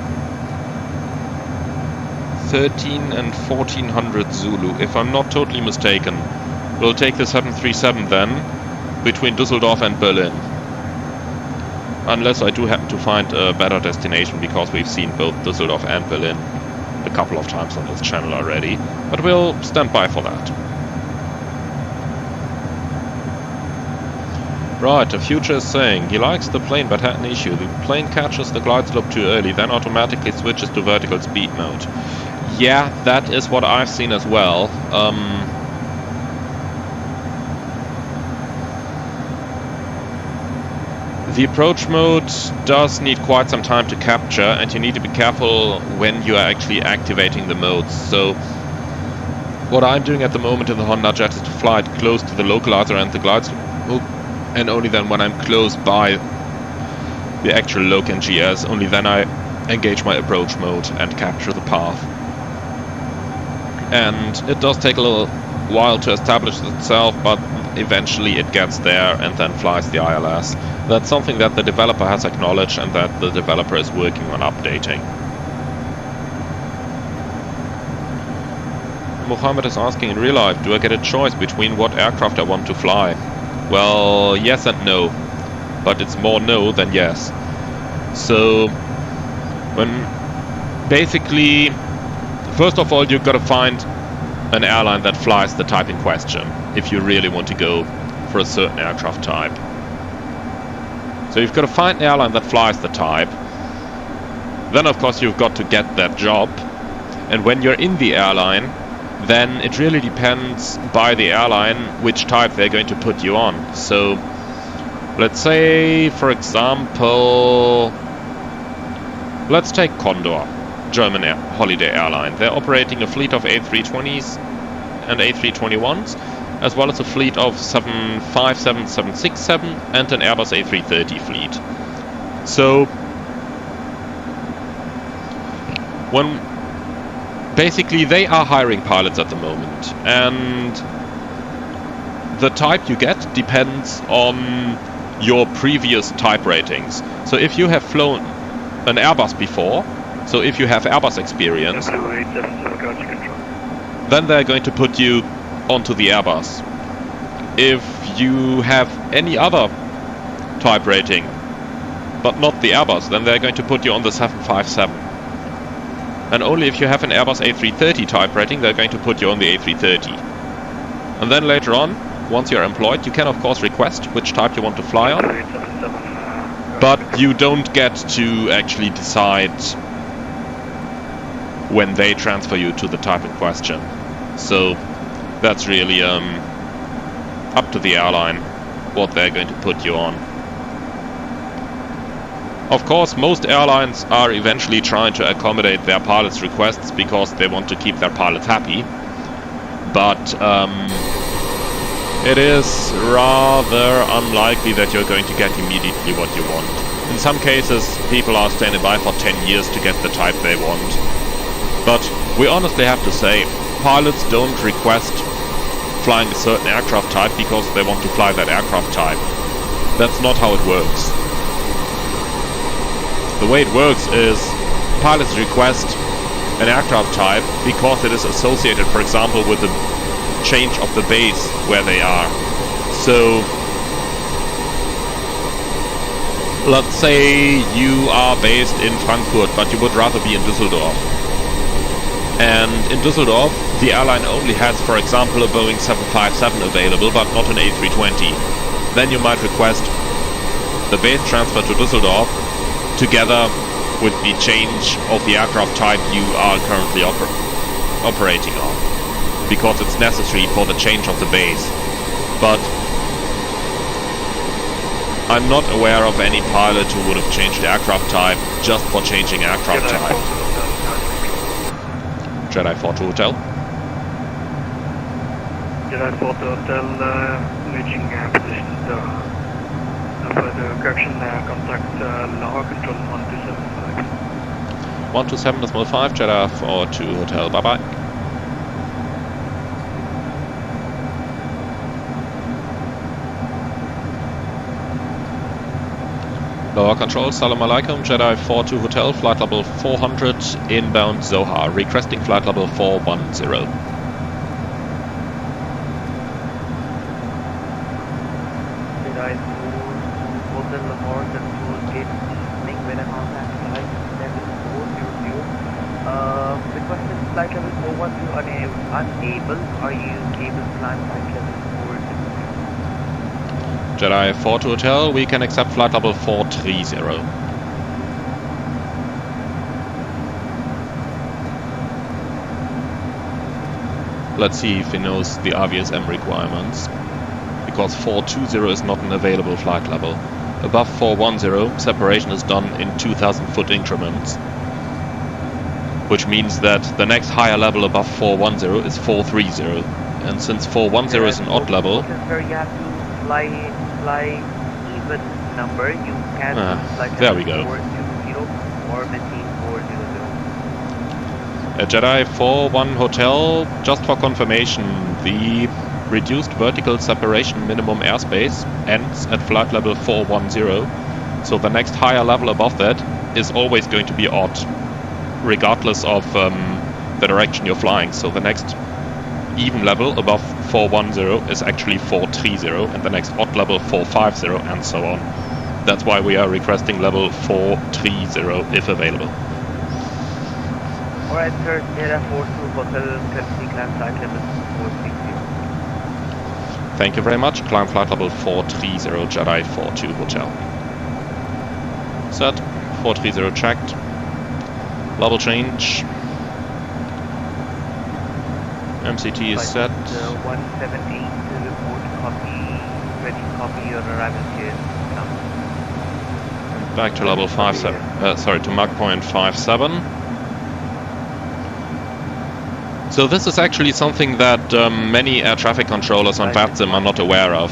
13 and 1400 Zulu, if I'm not totally mistaken. We'll take the 737 then, between Düsseldorf and Berlin. Unless I do happen to find a better destination, because we've seen both Düsseldorf and Berlin a couple of times on this channel already, but we'll stand by for that. Right, the future is saying he likes the plane but had an issue. The plane catches the glide slope too early, then automatically switches to vertical speed mode. Yeah, that is what I've seen as well. The approach mode does need quite some time to capture, and you need to be careful when you are actually activating the modes. So what I'm doing at the moment in the HondaJet is to fly it close to the localizer and the glide slope, and only then when I'm close by the actual loc and GS, only then I engage my approach mode and capture the path. And it does take a little while to establish itself, but eventually it gets there and then flies the ILS. That's something that the developer has acknowledged and that the developer is working on updating. Mohammed is asking, in real life, do I get a choice between what aircraft I want to fly? Well, yes and no, but it's more no than yes. So when basically, first of all, you've got to find an airline that flies the type in question if you really want to go for a certain aircraft type. So you've got to find an airline that flies the type. Then of course you've got to get that job. And when you're in the airline, then it really depends by the airline which type they're going to put you on. So let's say, for example, let's take Condor, German holiday airline. They're operating a fleet of A320s and A321s, as well as a fleet of 757, 767 and an Airbus A330 fleet. So basically they are hiring pilots at the moment, and the type you get depends on your previous type ratings. So if you have flown an Airbus before, so if you have Airbus experience, then they're going to put you onto the Airbus. If you have any other type rating, but not the Airbus, then they're going to put you on the 757. And only if you have an Airbus A330 type rating, they're going to put you on the A330. And then later on, once you're employed, you can of course request which type you want to fly on, but you don't get to actually decide when they transfer you to the type in question. So that's really up to the airline what they're going to put you on. Of course, most airlines are eventually trying to accommodate their pilots' requests because they want to keep their pilots happy. But it is rather unlikely that you're going to get immediately what you want. In some cases, people are standing by for 10 years to get the type they want. But we honestly have to say, pilots don't request flying a certain aircraft type because they want to fly that aircraft type. That's not how it works. The way it works is pilots request an aircraft type because it is associated, for example, with the change of the base where they are. So let's say you are based in Frankfurt, but you would rather be in Düsseldorf. And in Düsseldorf, the airline only has, for example, a Boeing 757 available, but not an A320. Then you might request the base transfer to Düsseldorf together with the change of the aircraft type you are currently operating on, because it's necessary for the change of the base. But I'm not aware of any pilot who would have changed aircraft type just for changing aircraft type. Jedi 4 to Hotel. Jedi 4 to Hotel, reaching position further correction, contact Lahore control 1275. 127.5, Jedi 4 to Hotel, bye bye. Lahore control, Salam Alaikum, Jedi 4 to Hotel, flight level 400, inbound Zohar, requesting flight level 410. Lahore control gate listening when I contact flight level 400. Requested flight level 410 unable. Are you able to climb flight level 400? Jedi 4 to Hotel, we can accept flight level 430. Let's see if he knows the RVSM requirements, because 420 is not an available flight level. Above 410, separation is done in 2,000 foot increments, which means that the next higher level above 410 is 430. And since 410 is an odd level, you have to fly even number. You can fly there we go. 420 or maintain 400. At Jedi 4-1 Hotel, just for confirmation, the reduced vertical separation minimum airspace ends at flight level 410, so the next higher level above that is always going to be odd, regardless of the direction you're flying. So the next even level above 410 is actually 430, and the next odd level 450, and so on. That's why we are requesting level 430 if available. Alright, sir, Sierra 42 Hotel, courtesy climb flight level 430. Thank you very much. Climb flight level 430, Jedi 42 Hotel. Set. 430 checked. Level change. MCT is set. 178 to report copy. Ready to copy your arrival here. Back to level 57. Sorry, to Mach point 57. So this is actually something that many air traffic controllers on VATSIM are not aware of.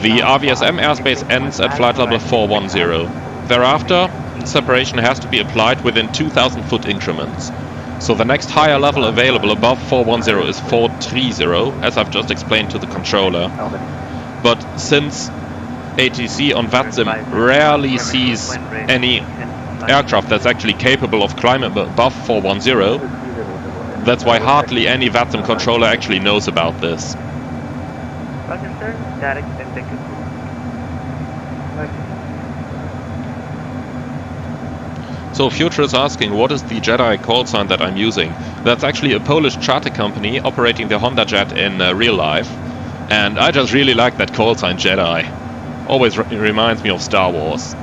The RVSM airspace ends at flight level 410. Thereafter, separation has to be applied within 2,000 foot increments. So the next higher level available above 410 is 430, as I've just explained to the controller. But since ATC on VATSIM rarely sees any aircraft that's actually capable of climbing above 410, that's why hardly any VATSIM controller actually knows about this. Roger, sir. Direct and take it. So Future is asking, what is the Jedi call sign that I'm using? That's actually a Polish charter company operating the HondaJet in real life. And I just really like that call sign, Jedi. Always reminds me of Star Wars.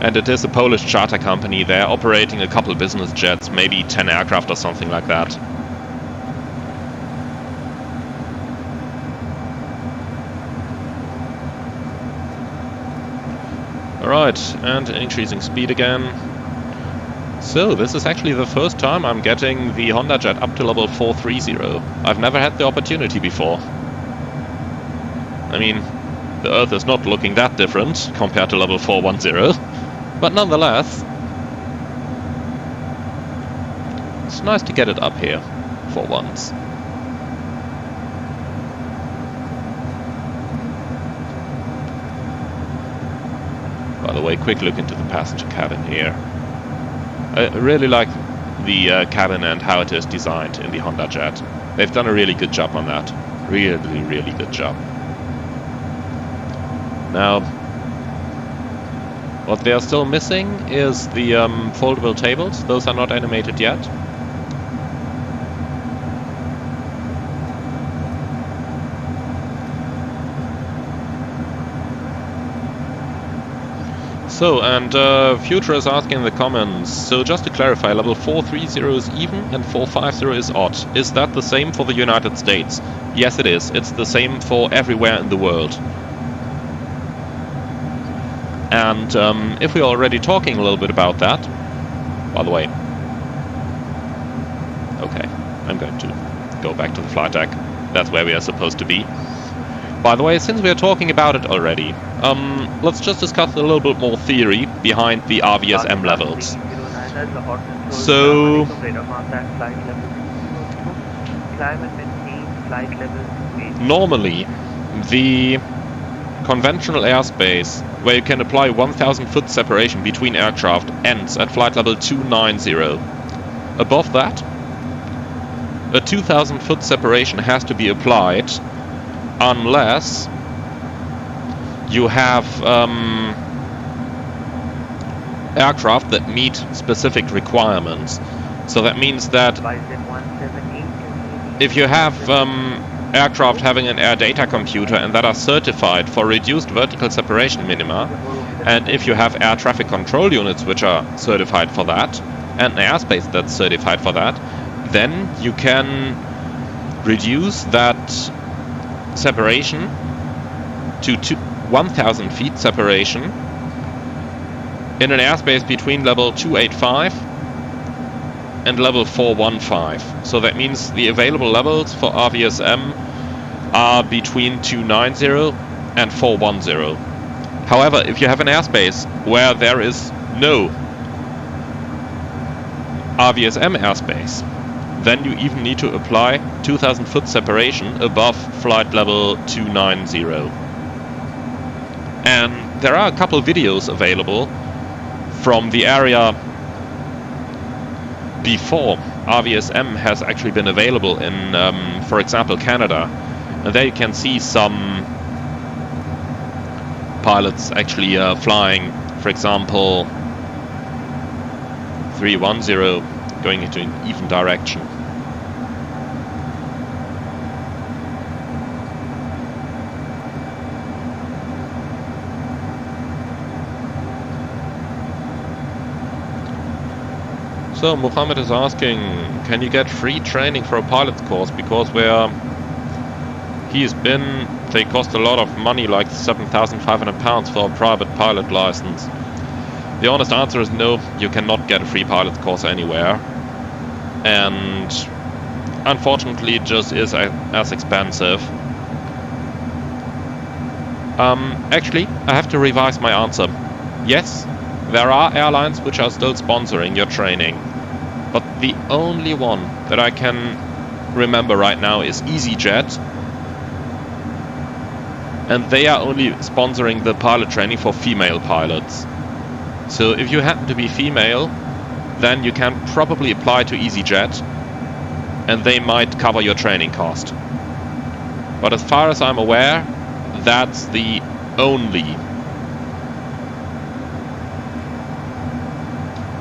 And it is a Polish charter company. They're operating a couple business jets, maybe 10 aircraft or something like that. Alright, and increasing speed again. So, this is actually the first time I'm getting the HondaJet up to level 430. I've never had the opportunity before. I mean, the Earth is not looking that different compared to level 410. But nonetheless, it's nice to get it up here for once. By the way, quick look into the passenger cabin here. I really like the cabin and how it is designed in the HondaJet. They've done a really good job on that. Really, really good job. Now, what they are still missing is the foldable tables. Those are not animated yet. So, and Future is asking in the comments, so just to clarify, level 430 is even and 450 is odd. Is that the same for the United States? Yes, it is. It's the same for everywhere in the world. And if we're already talking a little bit about that, by the way, okay, I'm going to go back to the flight deck. That's where we are supposed to be. By the way, since we are talking about it already, let's just discuss a little bit more theory behind the RVSM levels. So, normally, the conventional airspace where you can apply 1,000 foot separation between aircraft ends at flight level 290. Above that, a 2,000 foot separation has to be applied unless you have aircraft that meet specific requirements. So that means that if you have aircraft having an air data computer and that are certified for reduced vertical separation minima, and if you have air traffic control units which are certified for that, and an airspace that's certified for that, then you can reduce that separation to 1,000 feet separation in an airspace between level 285 and level 415. So that means the available levels for RVSM are between 290 and 410. However, if you have an airspace where there is no RVSM airspace, then you even need to apply 2,000 foot separation above flight level 290. And there are a couple videos available from the area before RVSM has actually been available in, for example, Canada. And there you can see some pilots actually flying, for example, 310 going into an even direction. So Mohammed is asking, can you get free training for a pilot's course? Because where he's been, they cost a lot of money, like £7,500 for a private pilot license. The honest answer is no, you cannot get a free pilot's course anywhere. And unfortunately it just is as expensive. Actually, I have to revise my answer. Yes, there are airlines which are still sponsoring your training. But the only one that I can remember right now is EasyJet. And they are only sponsoring the pilot training for female pilots. So if you happen to be female, then you can probably apply to EasyJet and they might cover your training cost. But as far as I'm aware, that's the only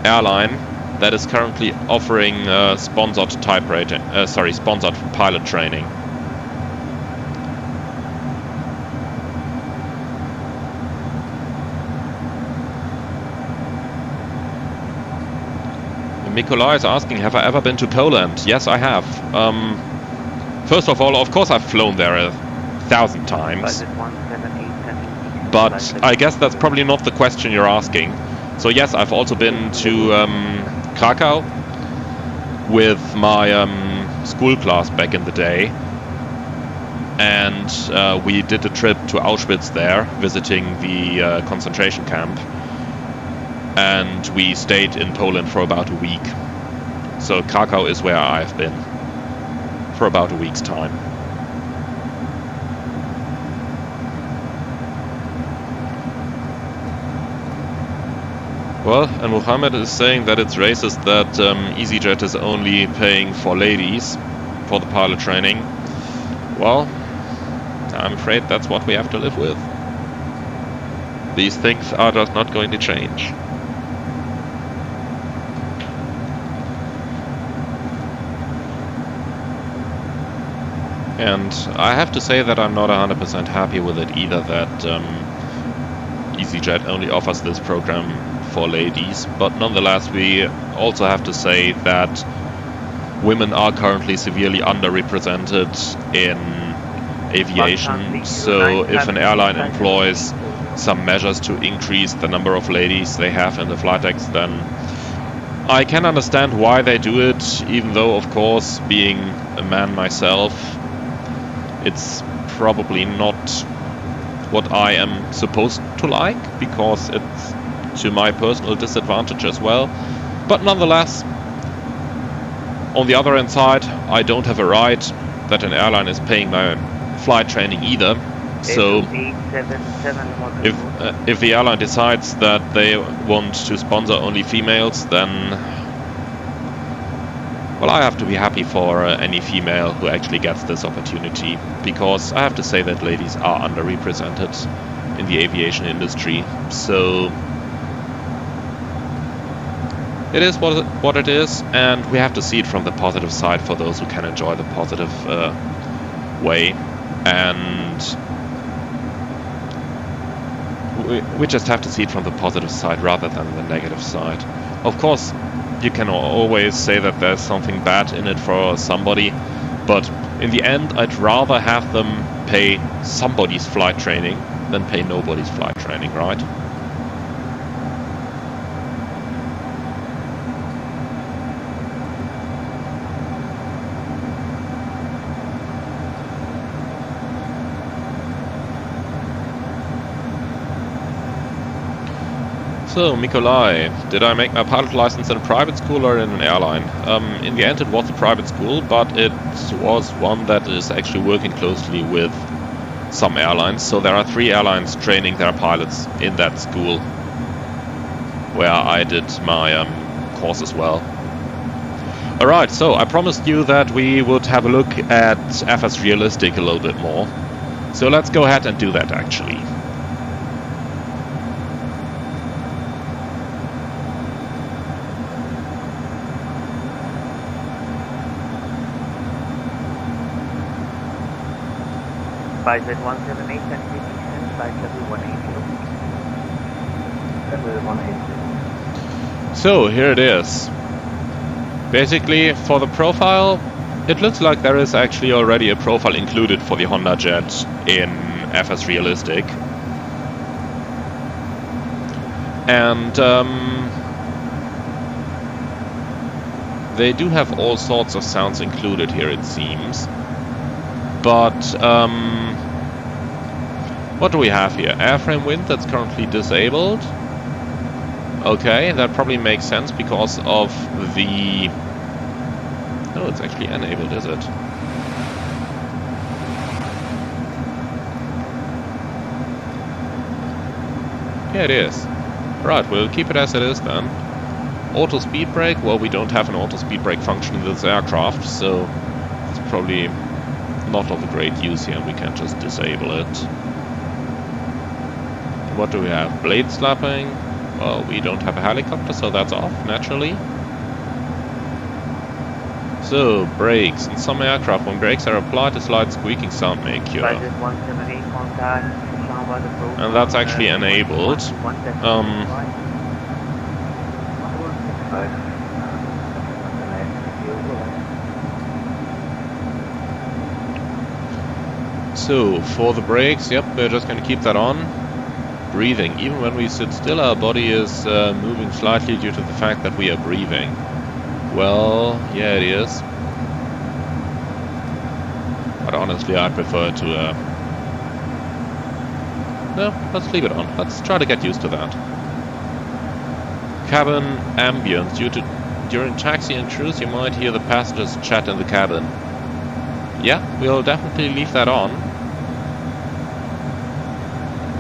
airline that is currently offering sponsored sponsored pilot training. Nikolai is asking, have I ever been to Poland? Yes, I have. First of all, of course I've flown there 1,000 times. But I guess that's probably not the question you're asking. So yes, I've also been to Krakow with my school class back in the day. And we did a trip to Auschwitz there, visiting the concentration camp. And we stayed in Poland for about a week. So Krakow is where I've been for about a week's time. Well, and Mohammed is saying that it's racist that EasyJet is only paying for ladies for the pilot training. Well, I'm afraid that's what we have to live with. These things are just not going to change. And I have to say that I'm not 100% happy with it either, that EasyJet only offers this program for ladies. But nonetheless, we also have to say that women are currently severely underrepresented in aviation. So if an airline employs some measures to increase the number of ladies they have in the flight decks, then I can understand why they do it, even though, of course, being a man myself, it's probably not what I am supposed to like, because it's to my personal disadvantage as well. But nonetheless, on the other hand side, I don't have a right that an airline is paying my flight training either. So if the airline decides that they want to sponsor only females, then well, I have to be happy for any female who actually gets this opportunity, because I have to say that ladies are underrepresented in the aviation industry. So it is what it is, and we have to see it from the positive side for those who can enjoy the positive way. And we just have to see it from the positive side rather than the negative side. Of course, you can always say that there's something bad in it for somebody, but in the end, I'd rather have them pay somebody's flight training than pay nobody's flight training, right? So, Mikolai, did I make my pilot license in a private school or in an airline? In the end, it was a private school, but it was one that is actually working closely with some airlines. So there are 3 airlines training their pilots in that school, where I did my course as well. Alright, so I promised you that we would have a look at FS Realistic a little bit more. So let's go ahead and do that, actually. SpiceJet 178 and descent, flight level 180. Level 180. So here it is. Basically, for the profile, it looks like there is actually already a profile included for the HondaJet in FSRealistic. And they do have all sorts of sounds included here, it seems. But what do we have here? Airframe wind that's currently disabled. Okay, that probably makes sense because of the... No, it's actually enabled, is it? Yeah, it is. Right, we'll keep it as it is then. Auto speed brake, well, we don't have an auto speed brake function in this aircraft, so it's probably not of a great use here, and we can just disable it. What do we have? Blade slapping. Well, we don't have a helicopter, so that's off, naturally. So, brakes. In some aircraft, when brakes are applied, a slight squeaking sound may occur. And that's actually enabled. So, for the brakes, yep, we're just going to keep that on. Breathing. Even when we sit still, our body is moving slightly due to the fact that we are breathing. Well, yeah, it is. But honestly, I prefer to... No, let's leave it on. Let's try to get used to that. Cabin ambience. During taxi and cruise, you might hear the passengers chat in the cabin. Yeah, we'll definitely leave that on.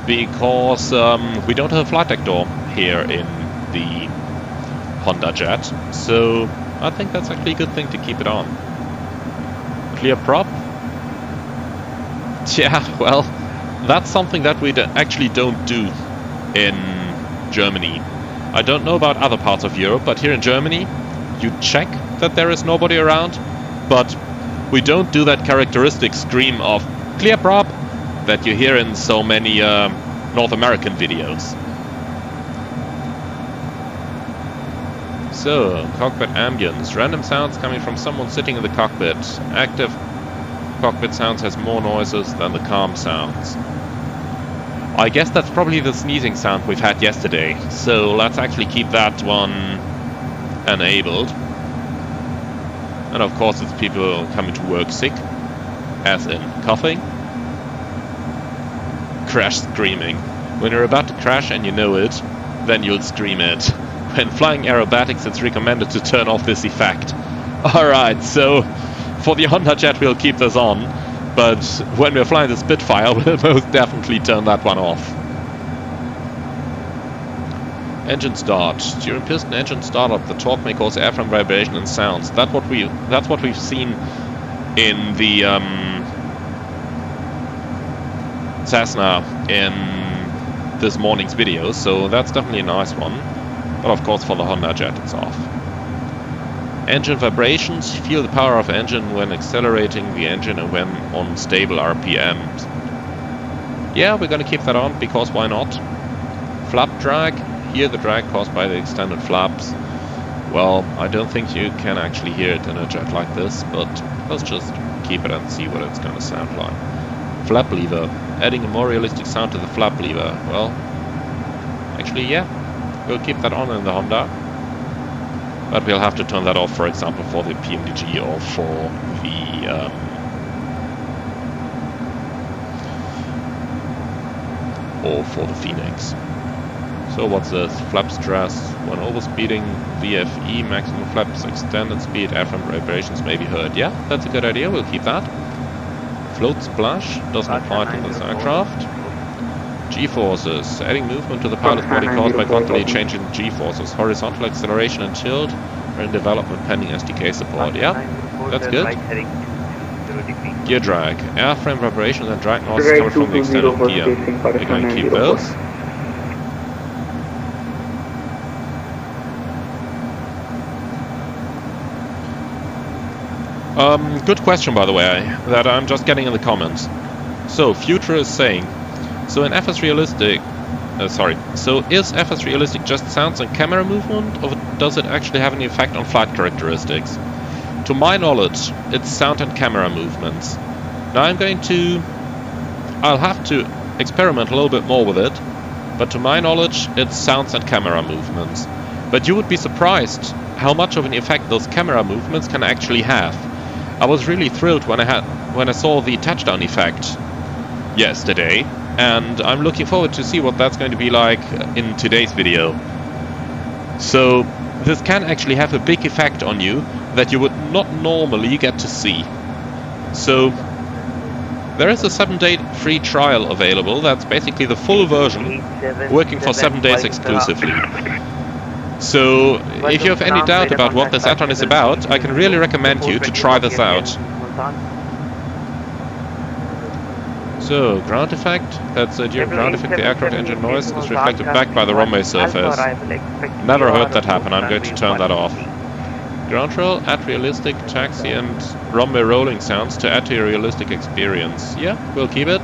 Because we don't have a flight deck door here in the HondaJet, so I think that's actually a good thing to keep it on. Clear prop? Yeah, well, that's something that we actually don't do in Germany. I don't know about other parts of Europe, but here in Germany, you check that there is nobody around, but we don't do that characteristic scream of clear prop that you hear in so many North American videos. So, cockpit ambience. Random sounds coming from someone sitting in the cockpit. Active cockpit sounds has more noises than the calm sounds. I guess that's probably the sneezing sound we've had yesterday. So let's actually keep that one enabled. And of course it's people coming to work sick, as in coughing. Crash screaming. When you're about to crash and you know it, then you'll scream it. When flying aerobatics, it's recommended to turn off this effect. Alright, so for the HondaJet we'll keep this on, but when we're flying the Spitfire we'll most definitely turn that one off. Engine start. During piston engine startup, the torque may cause airframe vibration and sounds. That's what we've seen in the Cessna in this morning's video, so that's definitely a nice one. But of course for the HondaJet it's off. Engine vibrations. Feel the power of engine when accelerating the engine and when on stable RPMs. Yeah, we're gonna keep that on, because why not? Flap drag. Hear the drag caused by the extended flaps. Well, I don't think you can actually hear it in a jet like this, but let's just keep it and see what it's gonna sound like. Flap lever. Adding a more realistic sound to the flap lever. Well, actually, yeah, we'll keep that on in the Honda. But we'll have to turn that off, for example, for the PMDG or for the Phoenix. So what's this? Flap stress. When overspeeding VFE, maximum flaps extended speed, airframe vibrations may be heard. Yeah, that's a good idea, we'll keep that. Float splash doesn't apply to this aircraft. G-forces. Adding movement to the pilot's body caused by constantly changing G-forces. Horizontal acceleration and tilt are in development pending SDK support. Yeah, that's good. Gear drag. Airframe vibrations and drag noises coming from the extended gear. We're going to keep those. Good question, by the way, that I'm just getting in the comments. So, Future is saying, so in FSRealistic, so is FSRealistic just sounds and camera movement, or does it actually have any effect on flight characteristics? To my knowledge, it's sound and camera movements. Now I'll have to experiment a little bit more with it, but to my knowledge, it's sounds and camera movements. But you would be surprised how much of an effect those camera movements can actually have. I was really thrilled when I saw the touchdown effect yesterday, and I'm looking forward to see what that's going to be like in today's video. So this can actually have a big effect on you that you would not normally get to see. So there is a 7-day free trial available. That's basically the full version, working for 7 days exclusively. So if you have any doubt about what this add-on is about, I can really recommend you to try this out. So, ground effect. That's during ground effect the aircraft engine noise is reflected back by the runway surface. Never heard that happen. I'm going to turn that off. Ground roll, add realistic taxi and runway rolling sounds to add to your realistic experience. Yeah, we'll keep it.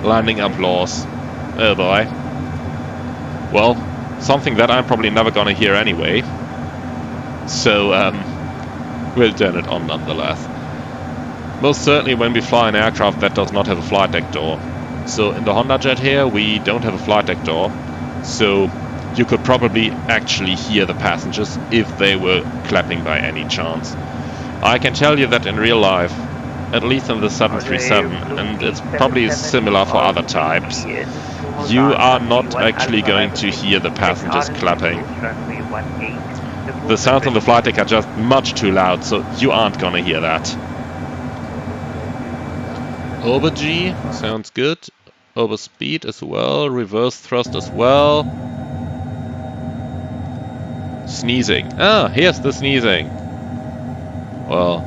Landing applause. Oh boy. Well, something that I'm probably never gonna hear anyway. So, we'll turn it on nonetheless. Most certainly when we fly an aircraft that does not have a flight deck door. So in the HondaJet here, we don't have a flight deck door. So you could probably actually hear the passengers if they were clapping by any chance. I can tell you that in real life, at least in the 737, and it's probably similar for other types, you are not actually going to hear the passengers clapping. The sounds on the flight deck are just much too loud, so you aren't gonna hear that. Over G, sounds good. Over speed as well, reverse thrust as well. Sneezing. Ah, here's the sneezing. Well,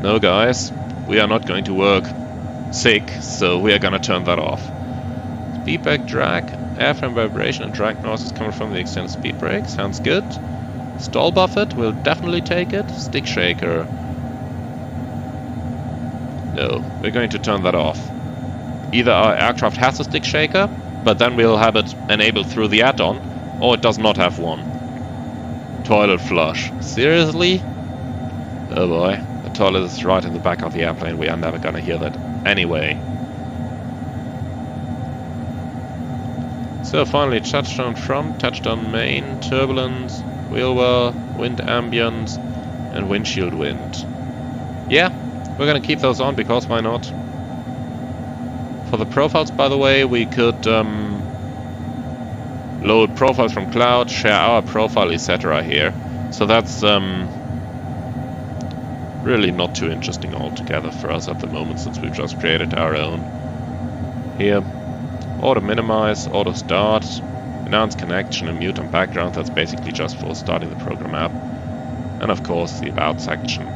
no guys, we are not going to work sick, so we are gonna turn that off. Speed brake drag, airframe vibration and drag noise is coming from the extended speed brake, sounds good. Stall buffet, we'll definitely take it. Stick shaker. No, we're going to turn that off. Either our aircraft has a stick shaker, but then we'll have it enabled through the add-on, or it does not have one. Toilet flush. Seriously? Oh boy, the toilet is right in the back of the airplane. We are never gonna hear that anyway. So finally, touchdown front, touchdown main, turbulence, wheel well, wind ambience, and windshield wind. Yeah, we're gonna keep those on because why not? For the profiles, by the way, we could load profiles from cloud, share our profile, etc. here. So that's really not too interesting altogether for us at the moment, since we've just created our own. Here, auto minimize, auto start, announce connection and mute on background. That's basically just for starting the program app. And of course the about section.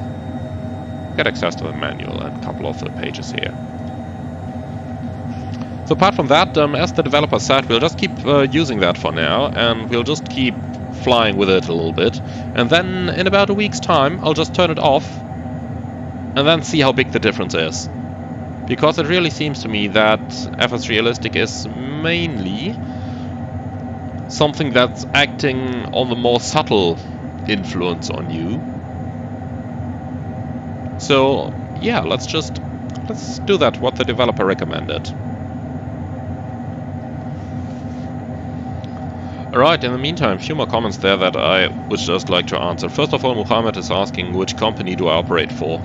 Get access to the manual and a couple of the pages here. So apart from that, as the developer said, we'll just keep using that for now, and we'll just keep flying with it a little bit. And then in about a week's time, I'll just turn it off and then see how big the difference is. Because it really seems to me that FSRealistic is mainly something that's acting on the more subtle influence on you. So yeah, let's do that, what the developer recommended. Alright, in the meantime, a few more comments there that I would just like to answer. First of all, Muhammad is asking, which company do I operate for?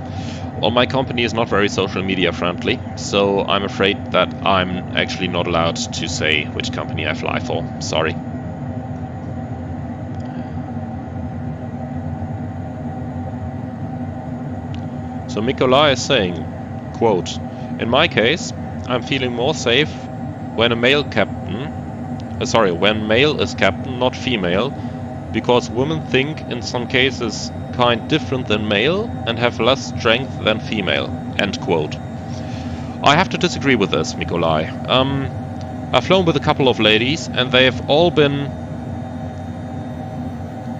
Well, my company is not very social media friendly, so I'm afraid that I'm actually not allowed to say which company I fly for. Sorry. So Mikolai is saying, quote, in my case, I'm feeling more safe when a male captain when male is captain, not female, because women think in some cases kind different than male and have less strength than female. End quote. I have to disagree with this, Mikolai. I've flown with a couple of ladies and they have all been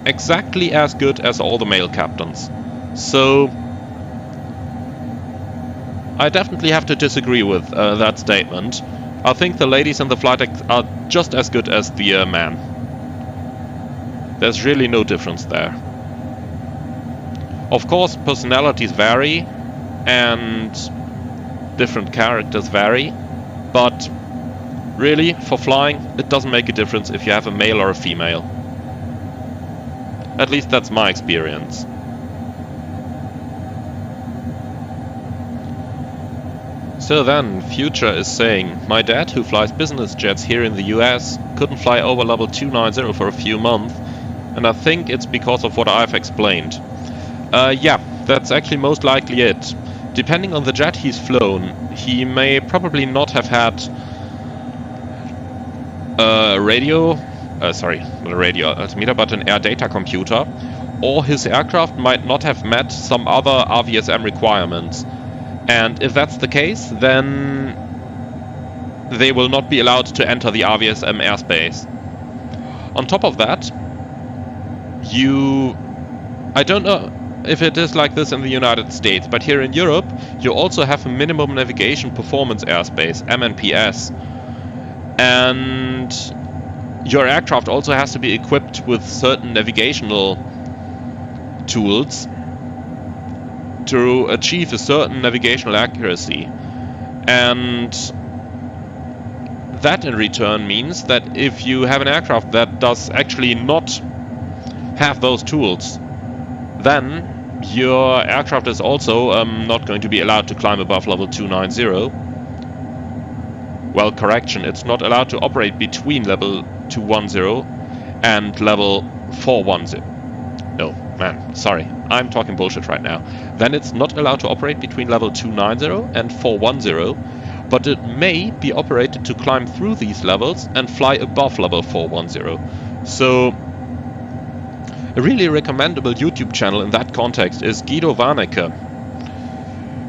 exactly as good as all the male captains. So I definitely have to disagree with that statement. I think the ladies in the flight deck are just as good as the men. There's really no difference there. Of course, personalities vary and different characters vary, but really, for flying, it doesn't make a difference if you have a male or a female. At least that's my experience. So then, Future is saying, my dad, who flies business jets here in the US, couldn't fly over level 290 for a few months, and I think it's because of what I've explained. Yeah, that's actually most likely it. Depending on the jet he's flown, he may probably not have had a radio, sorry, not a radio altimeter, but an air data computer, or his aircraft might not have met some other RVSM requirements. And if that's the case, then they will not be allowed to enter the RVSM airspace. On top of that, I don't know if it is like this in the United States, but here in Europe, you also have a minimum navigation performance airspace, MNPS. And your aircraft also has to be equipped with certain navigational tools to achieve a certain navigational accuracy. And that in return means that if you have an aircraft that does actually not have those tools, then your aircraft is also not going to be allowed to climb above level 290. Well, correction, it's not allowed to operate between level 210 and level 410. No, man, sorry, I'm talking bullshit right now. Then it's not allowed to operate between level 290 and 410, but it may be operated to climb through these levels and fly above level 410. So, a really recommendable YouTube channel in that context is Guido Warnecke,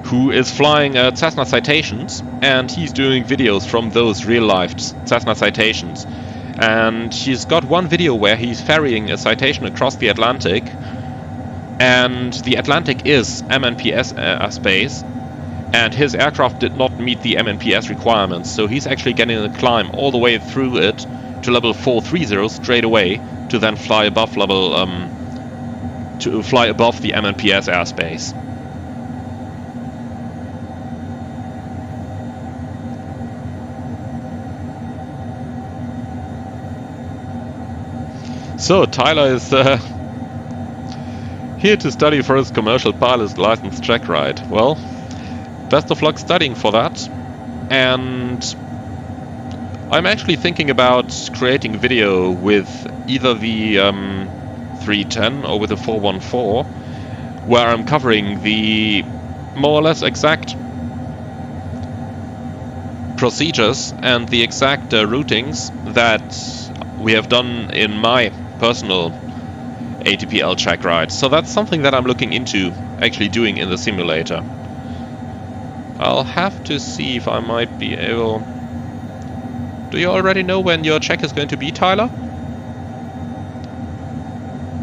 who is flying Cessna Citations, and he's doing videos from those real-life Cessna Citations. And he's got one video where he's ferrying a Citation across the Atlantic, and the Atlantic is MNPS airspace, and his aircraft did not meet the MNPS requirements, so he's actually getting a climb all the way through it to level 430 straight away, to then fly above level to fly above the MNPS airspace. So Tyler is here to study for his commercial pilot's license check ride. Well, best of luck studying for that. And I'm actually thinking about creating a video with either the 310 or with the 414, where I'm covering the more or less exact procedures and the exact routings that we have done in my personal ATPL check ride. So that's something that I'm looking into actually doing in the simulator. I'll have to see if I might be able... Do you already know when your check is going to be, Tyler?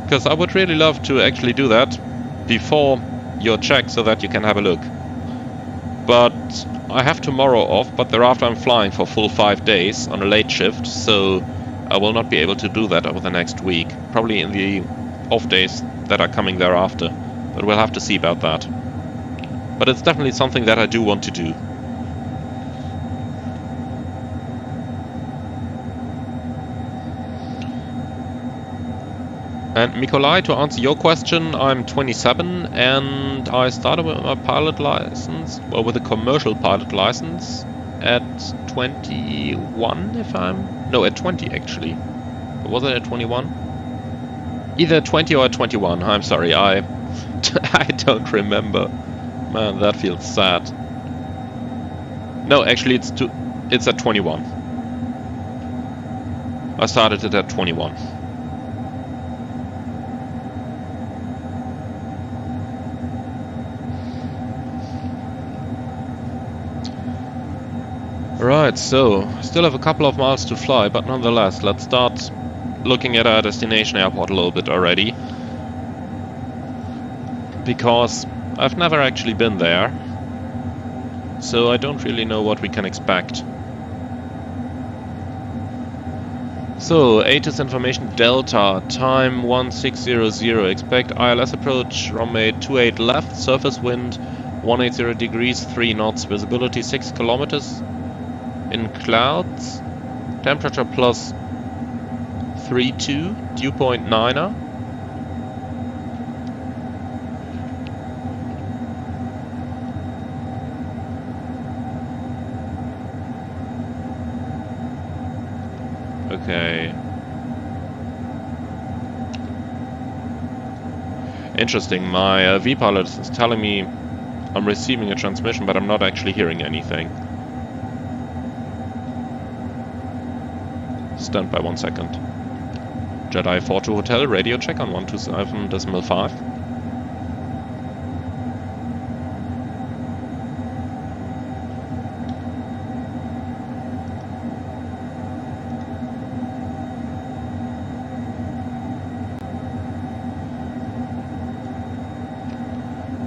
Because I would really love to actually do that before your check so that you can have a look. But I have tomorrow off, but thereafter I'm flying for full 5 days on a late shift, so I will not be able to do that over the next week. Probably in the off days that are coming thereafter. But we'll have to see about that. But it's definitely something that I do want to do. And Mikolai, to answer your question, I'm 27 and I started with my pilot license, well, with a commercial pilot license at 21, if I'm... No, at 20 actually. Was it at 21? Either 20 or at 21, I'm sorry, I don't remember. Man, that feels sad. No, actually it's at 21. I started it at 21. Right, so still have a couple of miles to fly, but nonetheless, let's start looking at our destination airport a little bit already. Because I've never actually been there. so I don't really know what we can expect. So, ATIS information Delta, time 1600, expect ILS approach, runway 28 left, surface wind 180 degrees, 3 knots, visibility 6 kilometers in clouds, temperature plus 32, dew point 9er. Okay. Interesting, my V-pilot is telling me I'm receiving a transmission, but I'm not actually hearing anything. Stand by 1 second. Jedi 42 Hotel, radio check on 127.5.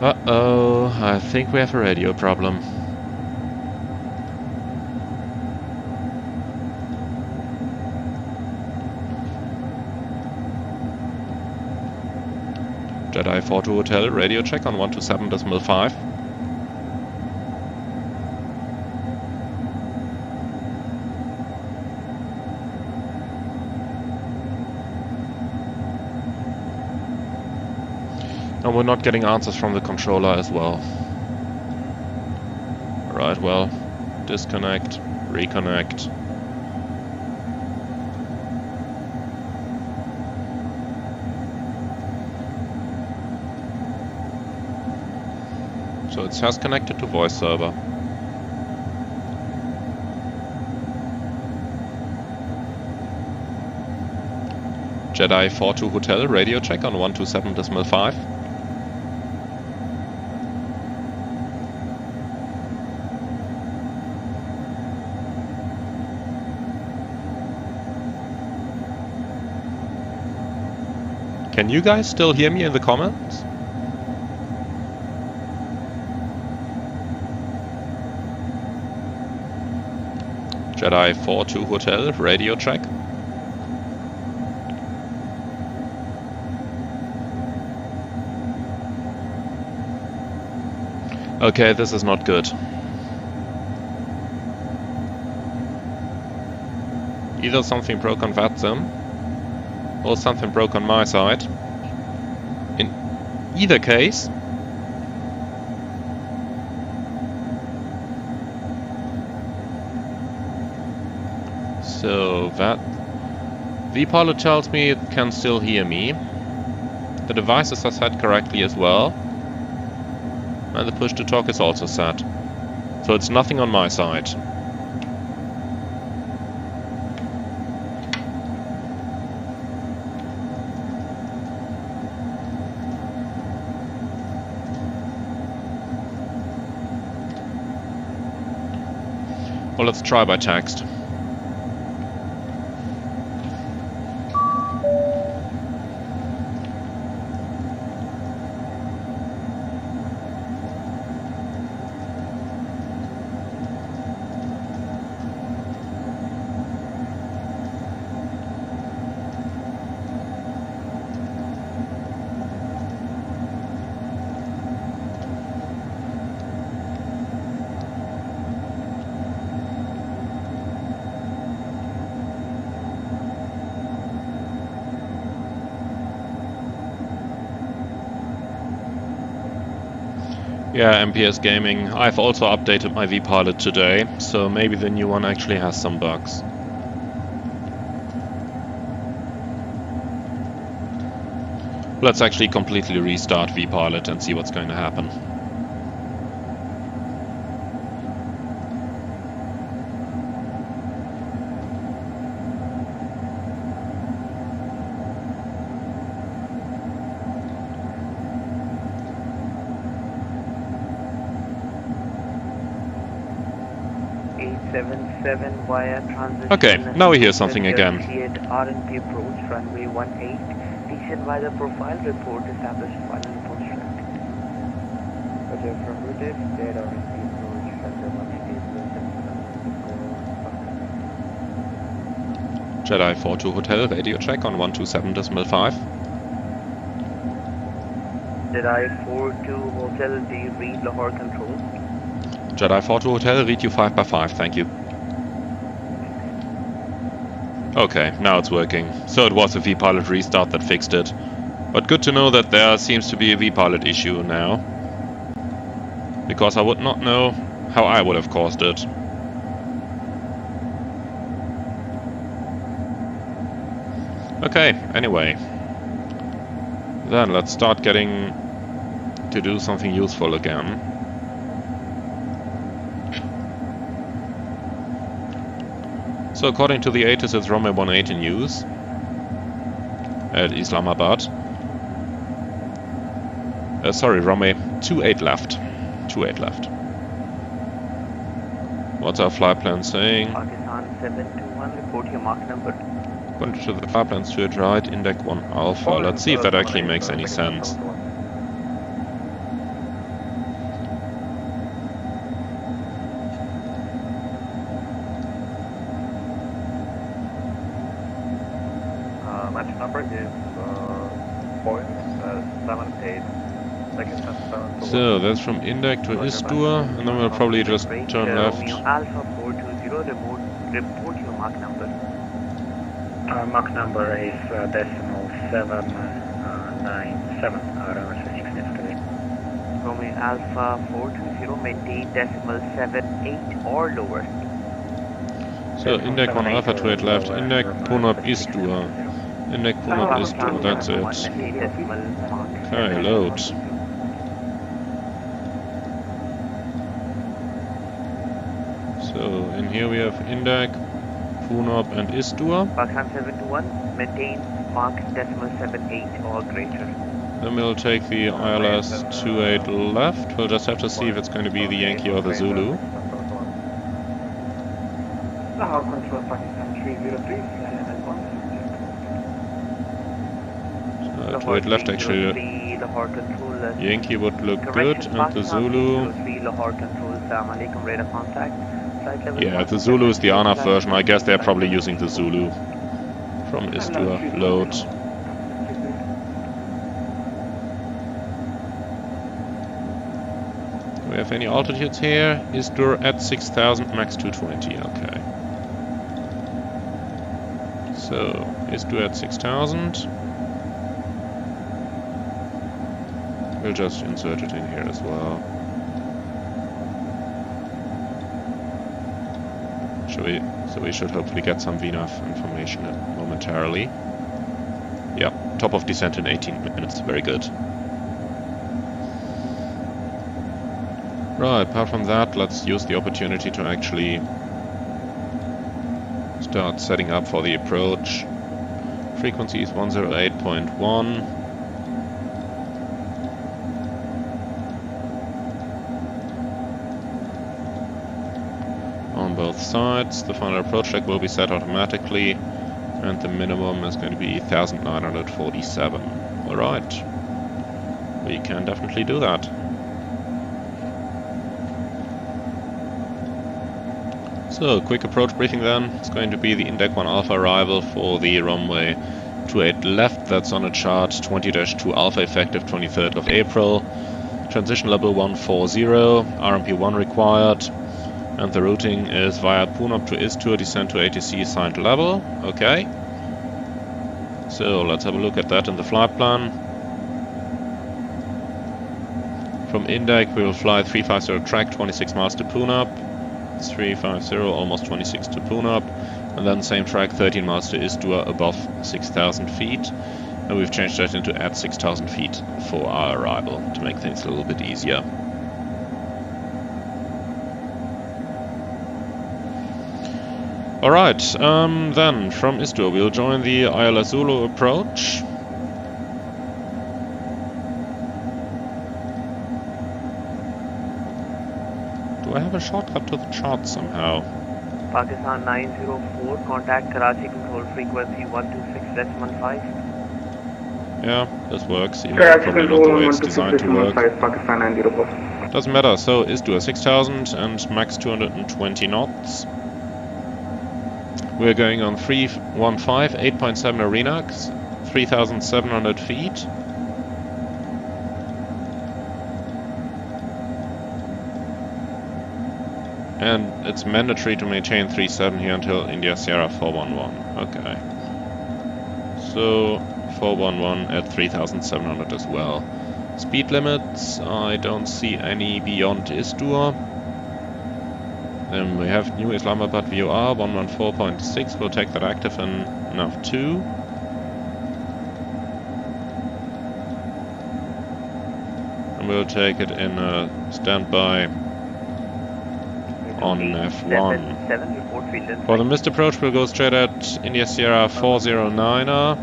Uh-oh, I think we have a radio problem. Jedi 42 Hotel, radio check on 127.5. And we're not getting answers from the controller as well. Right, well, disconnect, reconnect. So it has connected to voice server. Jedi 42 Hotel, radio check on 127.5. Can you guys still hear me in the comments? Jedi 42 Hotel, radio check. Okay, this is not good. Either something broke on VATSIM, or something broke on my side. In either case, so that V-pilot tells me it can still hear me. The devices are set correctly as well, and the push to talk is also set. So it's nothing on my side. Well, let's try by text. Yeah, MPS Gaming. I've also updated my V-pilot today, so maybe the new one actually has some bugs. Let's actually completely restart V-pilot and see what's going to happen. Via transition. Okay, now we hear something again. RNP approach, runway 18. Descend via the profile report, established final report track. Affirmative, dead RNP approach, runway Jedi 42 Hotel, radio check on 127.5. Jedi 42 Hotel, do you read Lahore Control? Jedi 42 Hotel, read you 5x5, thank you. Okay, now it's working. So it was a vPilot restart that fixed it. But good to know that there seems to be a vPilot issue now. Because I would not know how I would have caused it. Okay, anyway. Then let's start getting to do something useful again. So according to the ATIS, it's runway 18 in use at Islamabad. Sorry, runway 28 left. 28 left. What's our flight plan saying? Pakistan 721, report your Mach number. According to the flight plans, to it right, Index 1 Alpha. Let's see if that actually makes any sense. Match number is Boeing 78. So that's from Index to Istur, and then we'll probably just turn left. Alpha 420, report your Mach number. Mach number is decimal 797, around 6 minutes today. Romeo Alpha 420, maintain decimal 78 or lower. So Index 1 Alpha 28 left, Index Punab Istur. Index Punab Istur, that's it. Okay, load. So in here we have Index, Punab and Istur. Pakistan 721, maintain Mach decimal 78 or greater. Then we'll take the ILS 28 left. We'll just have to see if it's going to be the Yankee or the Zulu. Lahore Control Pakistan 303, 28 left actually. Yankee would look good, and the Zulu. Yeah, the Zulu is the ANAF version. I guess they're probably using the Zulu from Istur. Load. Do we have any altitudes here? Istur at 6,000, max 220. Okay. So Istur at 6,000. We'll just insert it in here as well. So we should hopefully get some VNAV information momentarily. Yeah, top of descent in 18 minutes, very good. Right, apart from that, let's use the opportunity to actually start setting up for the approach. Frequency is 108.1. Both sides. The final approach check will be set automatically, and the minimum is going to be 1947. Alright, we can definitely do that. So, quick approach briefing then. It's going to be the Index 1 Alpha arrival for the runway 28 left. That's on a chart 20-2 Alpha effective 23rd of April. Transition level 140, RMP1 required. And the routing is via Punab to Istur, descent to ATC signed level. Okay. So let's have a look at that in the flight plan. From Index we will fly 350 track 26 miles to Punab. 350 almost 26 to Punab. And then same track 13 miles to Istur above 6,000 feet. And we've changed that into at 6,000 feet for our arrival to make things a little bit easier. Alright, then from Istur we'll join the ILS Zulu approach. Do I have a shortcut to the chart somehow? Pakistan 904, contact Karachi control frequency 126.15. Yeah, this works, even though probably not the way it's designed to work. Pakistan 904. Doesn't matter, so Istur 6,000 and max 220 knots. We're going on 315, 8.7 Arenax, 3,700 feet. And it's mandatory to maintain 37 here until India Sierra 411. Okay. So 411 at 3,700 as well. Speed limits, I don't see any beyond Istur. Then we have New Islamabad VOR 114.6. We'll take that active in NAV2. And we'll take it in standby on F1. For the missed approach, we'll go straight at India Sierra 409er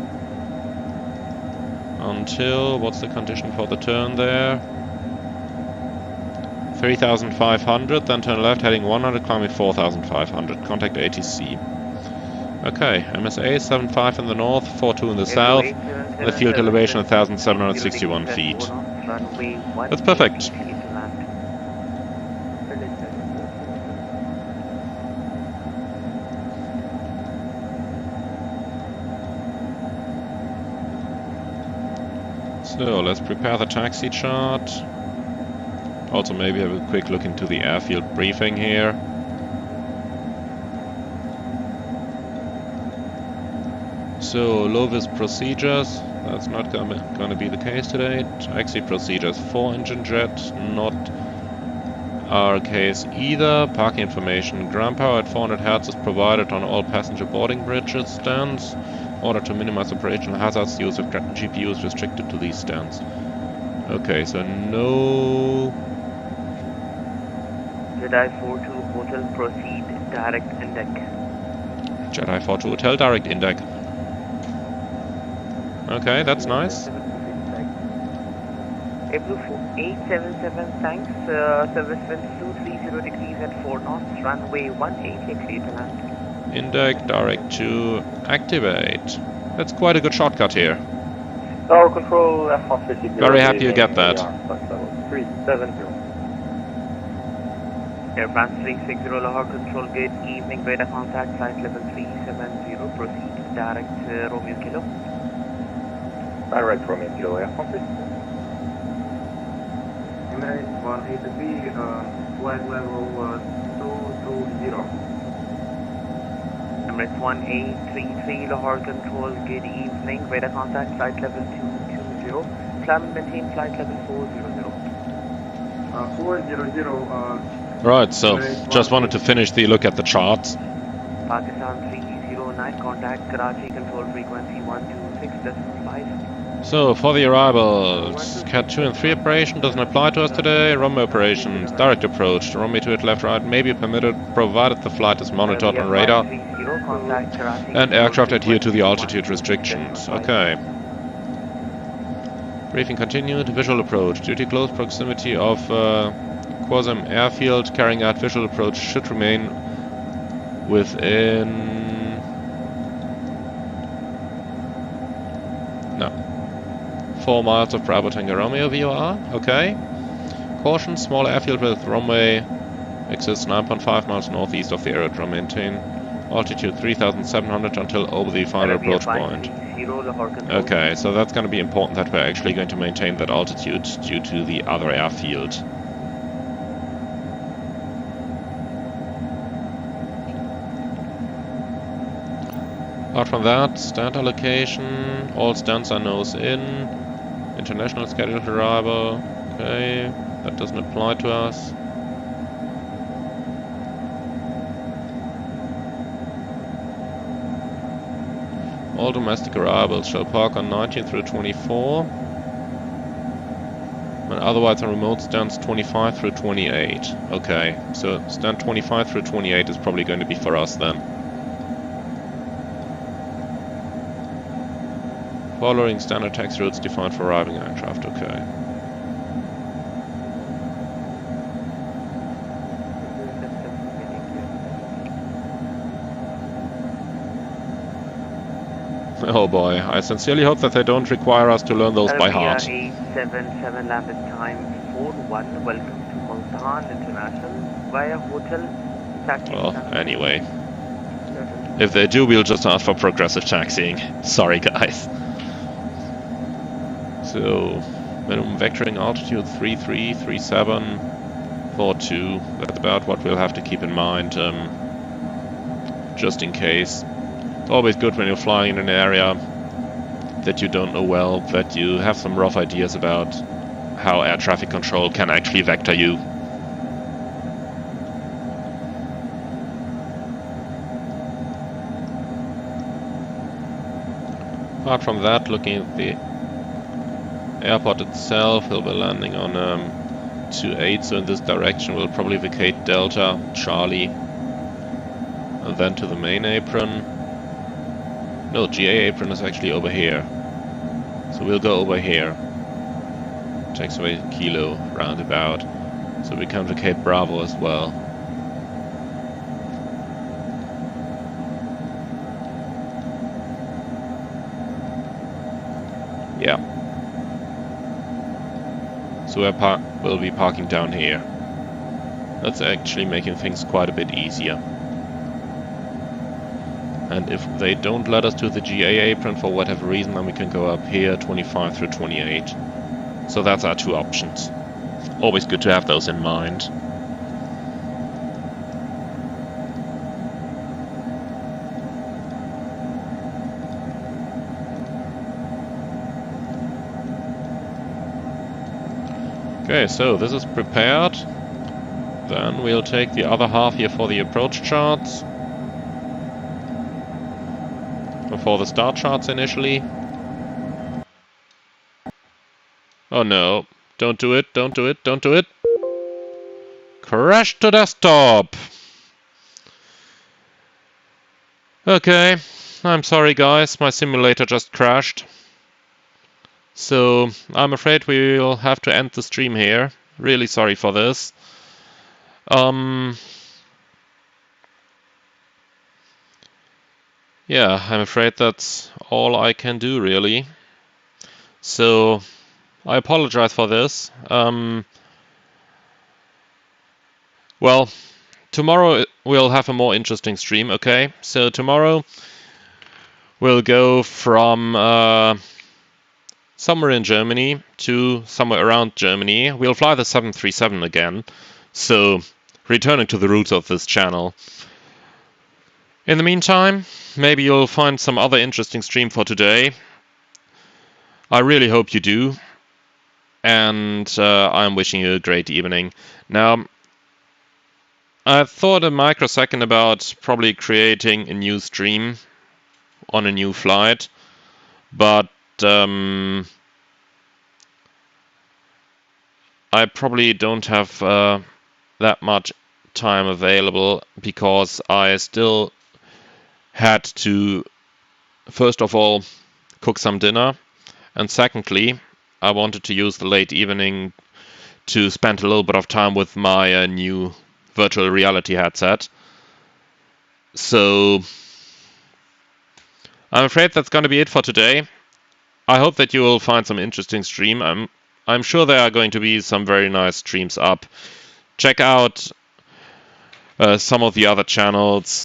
until, what's the condition for the turn there? 3,500, then turn left, heading 100, climbing 4,500. Contact ATC. Okay, MSA 75 in the north, 42 in the south. The field elevation 1,761 feet. That's perfect. So let's prepare the taxi chart. Also maybe have a quick look into the airfield briefing here. So low-vis procedures, that's not going to be the case today. Taxi procedures, 4-engine jet, not our case either. Parking information, ground power at 400 Hz is provided on all passenger boarding bridges stands. In order to minimize operational hazards, the use of GPU is restricted to these stands. Okay, so no... Jedi 42 Hotel, proceed direct index. Jedi 42 Hotel, direct index. Okay, that's nice. F877, thanks. Service wind 230 degrees at 4 knots, runway 18, clear to land. Index, direct to activate. That's quite a good shortcut here. Tower control, F150. Very happy you get that. 370. Air France 360 Lahore control gate, evening radar contact, flight level 370, proceed direct Romeo Kilo. Direct Romeo Kilo, F150. Emirates 183, flight level 220. Emirates 1833 Lahore control gate, evening radar contact, flight level 220. Climb and maintain flight level 400. 400. Right, so just wanted to finish the look at the charts. Pakistan 309, contact Karachi, control frequency 126.5. So for the arrivals, Cat 2 and 3 operation doesn't apply to us today. Runway operations, direct approach, runway 2 at left right may be permitted provided the flight is monitored on radar and aircraft adhere to the altitude restrictions. Okay. Briefing continued, visual approach. Due to close proximity of Qasim airfield, carrying out visual approach should remain within... no. 4 miles of Bravo Tango Romeo VOR, okay. Caution, small airfield with runway exists 9.5 miles northeast of the aerodrome. Maintain altitude 3,700 until over the final approach point. Okay, so that's going to be important that we're actually going to maintain that altitude due to the other airfield. Apart from that, stand allocation, all stands are nose in, international scheduled arrival, okay, that doesn't apply to us. All domestic arrivals shall park on 19 through 24, and otherwise on remote stands 25 through 28. Okay, so stand 25 through 28 is probably going to be for us then. Following standard taxi routes defined for arriving aircraft, okay. Oh boy, I sincerely hope that they don't require us to learn those by heart. 877 landed time 41, welcome to Multan International via hotel taxi. Well, anyway. If they do, we'll just ask for progressive taxiing. Sorry, guys. So, minimum vectoring altitude 333742. That's about what we'll have to keep in mind, just in case. It's always good when you're flying in an area that you don't know well, that you have some rough ideas about how air traffic control can actually vector you. Apart from that, looking at the airport itself, we'll be landing on 28, so in this direction we'll probably vacate Delta, Charlie, and then to the main apron. No, GA apron is actually over here. So we'll go over here. Takes away Kilo roundabout. So we come to Cape Bravo as well. Yeah. So we'll be parking down here. That's actually making things quite a bit easier. And if they don't let us to the GA apron for whatever reason, then we can go up here, 25 through 28. So that's our two options. Always good to have those in mind. Okay, so this is prepared. Then we'll take the other half here for the approach charts. For the start charts initially. Oh no, don't do it, don't do it, don't do it. Crash to desktop. Okay, I'm sorry guys, my simulator just crashed. So I'm afraid we'll have to end the stream here. Really sorry for this. Yeah, I'm afraid that's all I can do, really. So, I apologize for this. Well, tomorrow we'll have a more interesting stream, okay? So, tomorrow we'll go from somewhere in Germany to somewhere around Germany. We'll fly the 737 again. So, returning to the roots of this channel. In the meantime, maybe you'll find some other interesting stream for today. I really hope you do. And I'm wishing you a great evening. Now, I thought a microsecond about probably creating a new stream on a new flight. But I probably don't have that much time available because I still had to, first of all, cook some dinner, and secondly, I wanted to use the late evening to spend a little bit of time with my new virtual reality headset. So I'm afraid that's going to be it for today. I hope that you will find some interesting stream. I'm sure there are going to be some very nice streams up. Check out some of the other channels.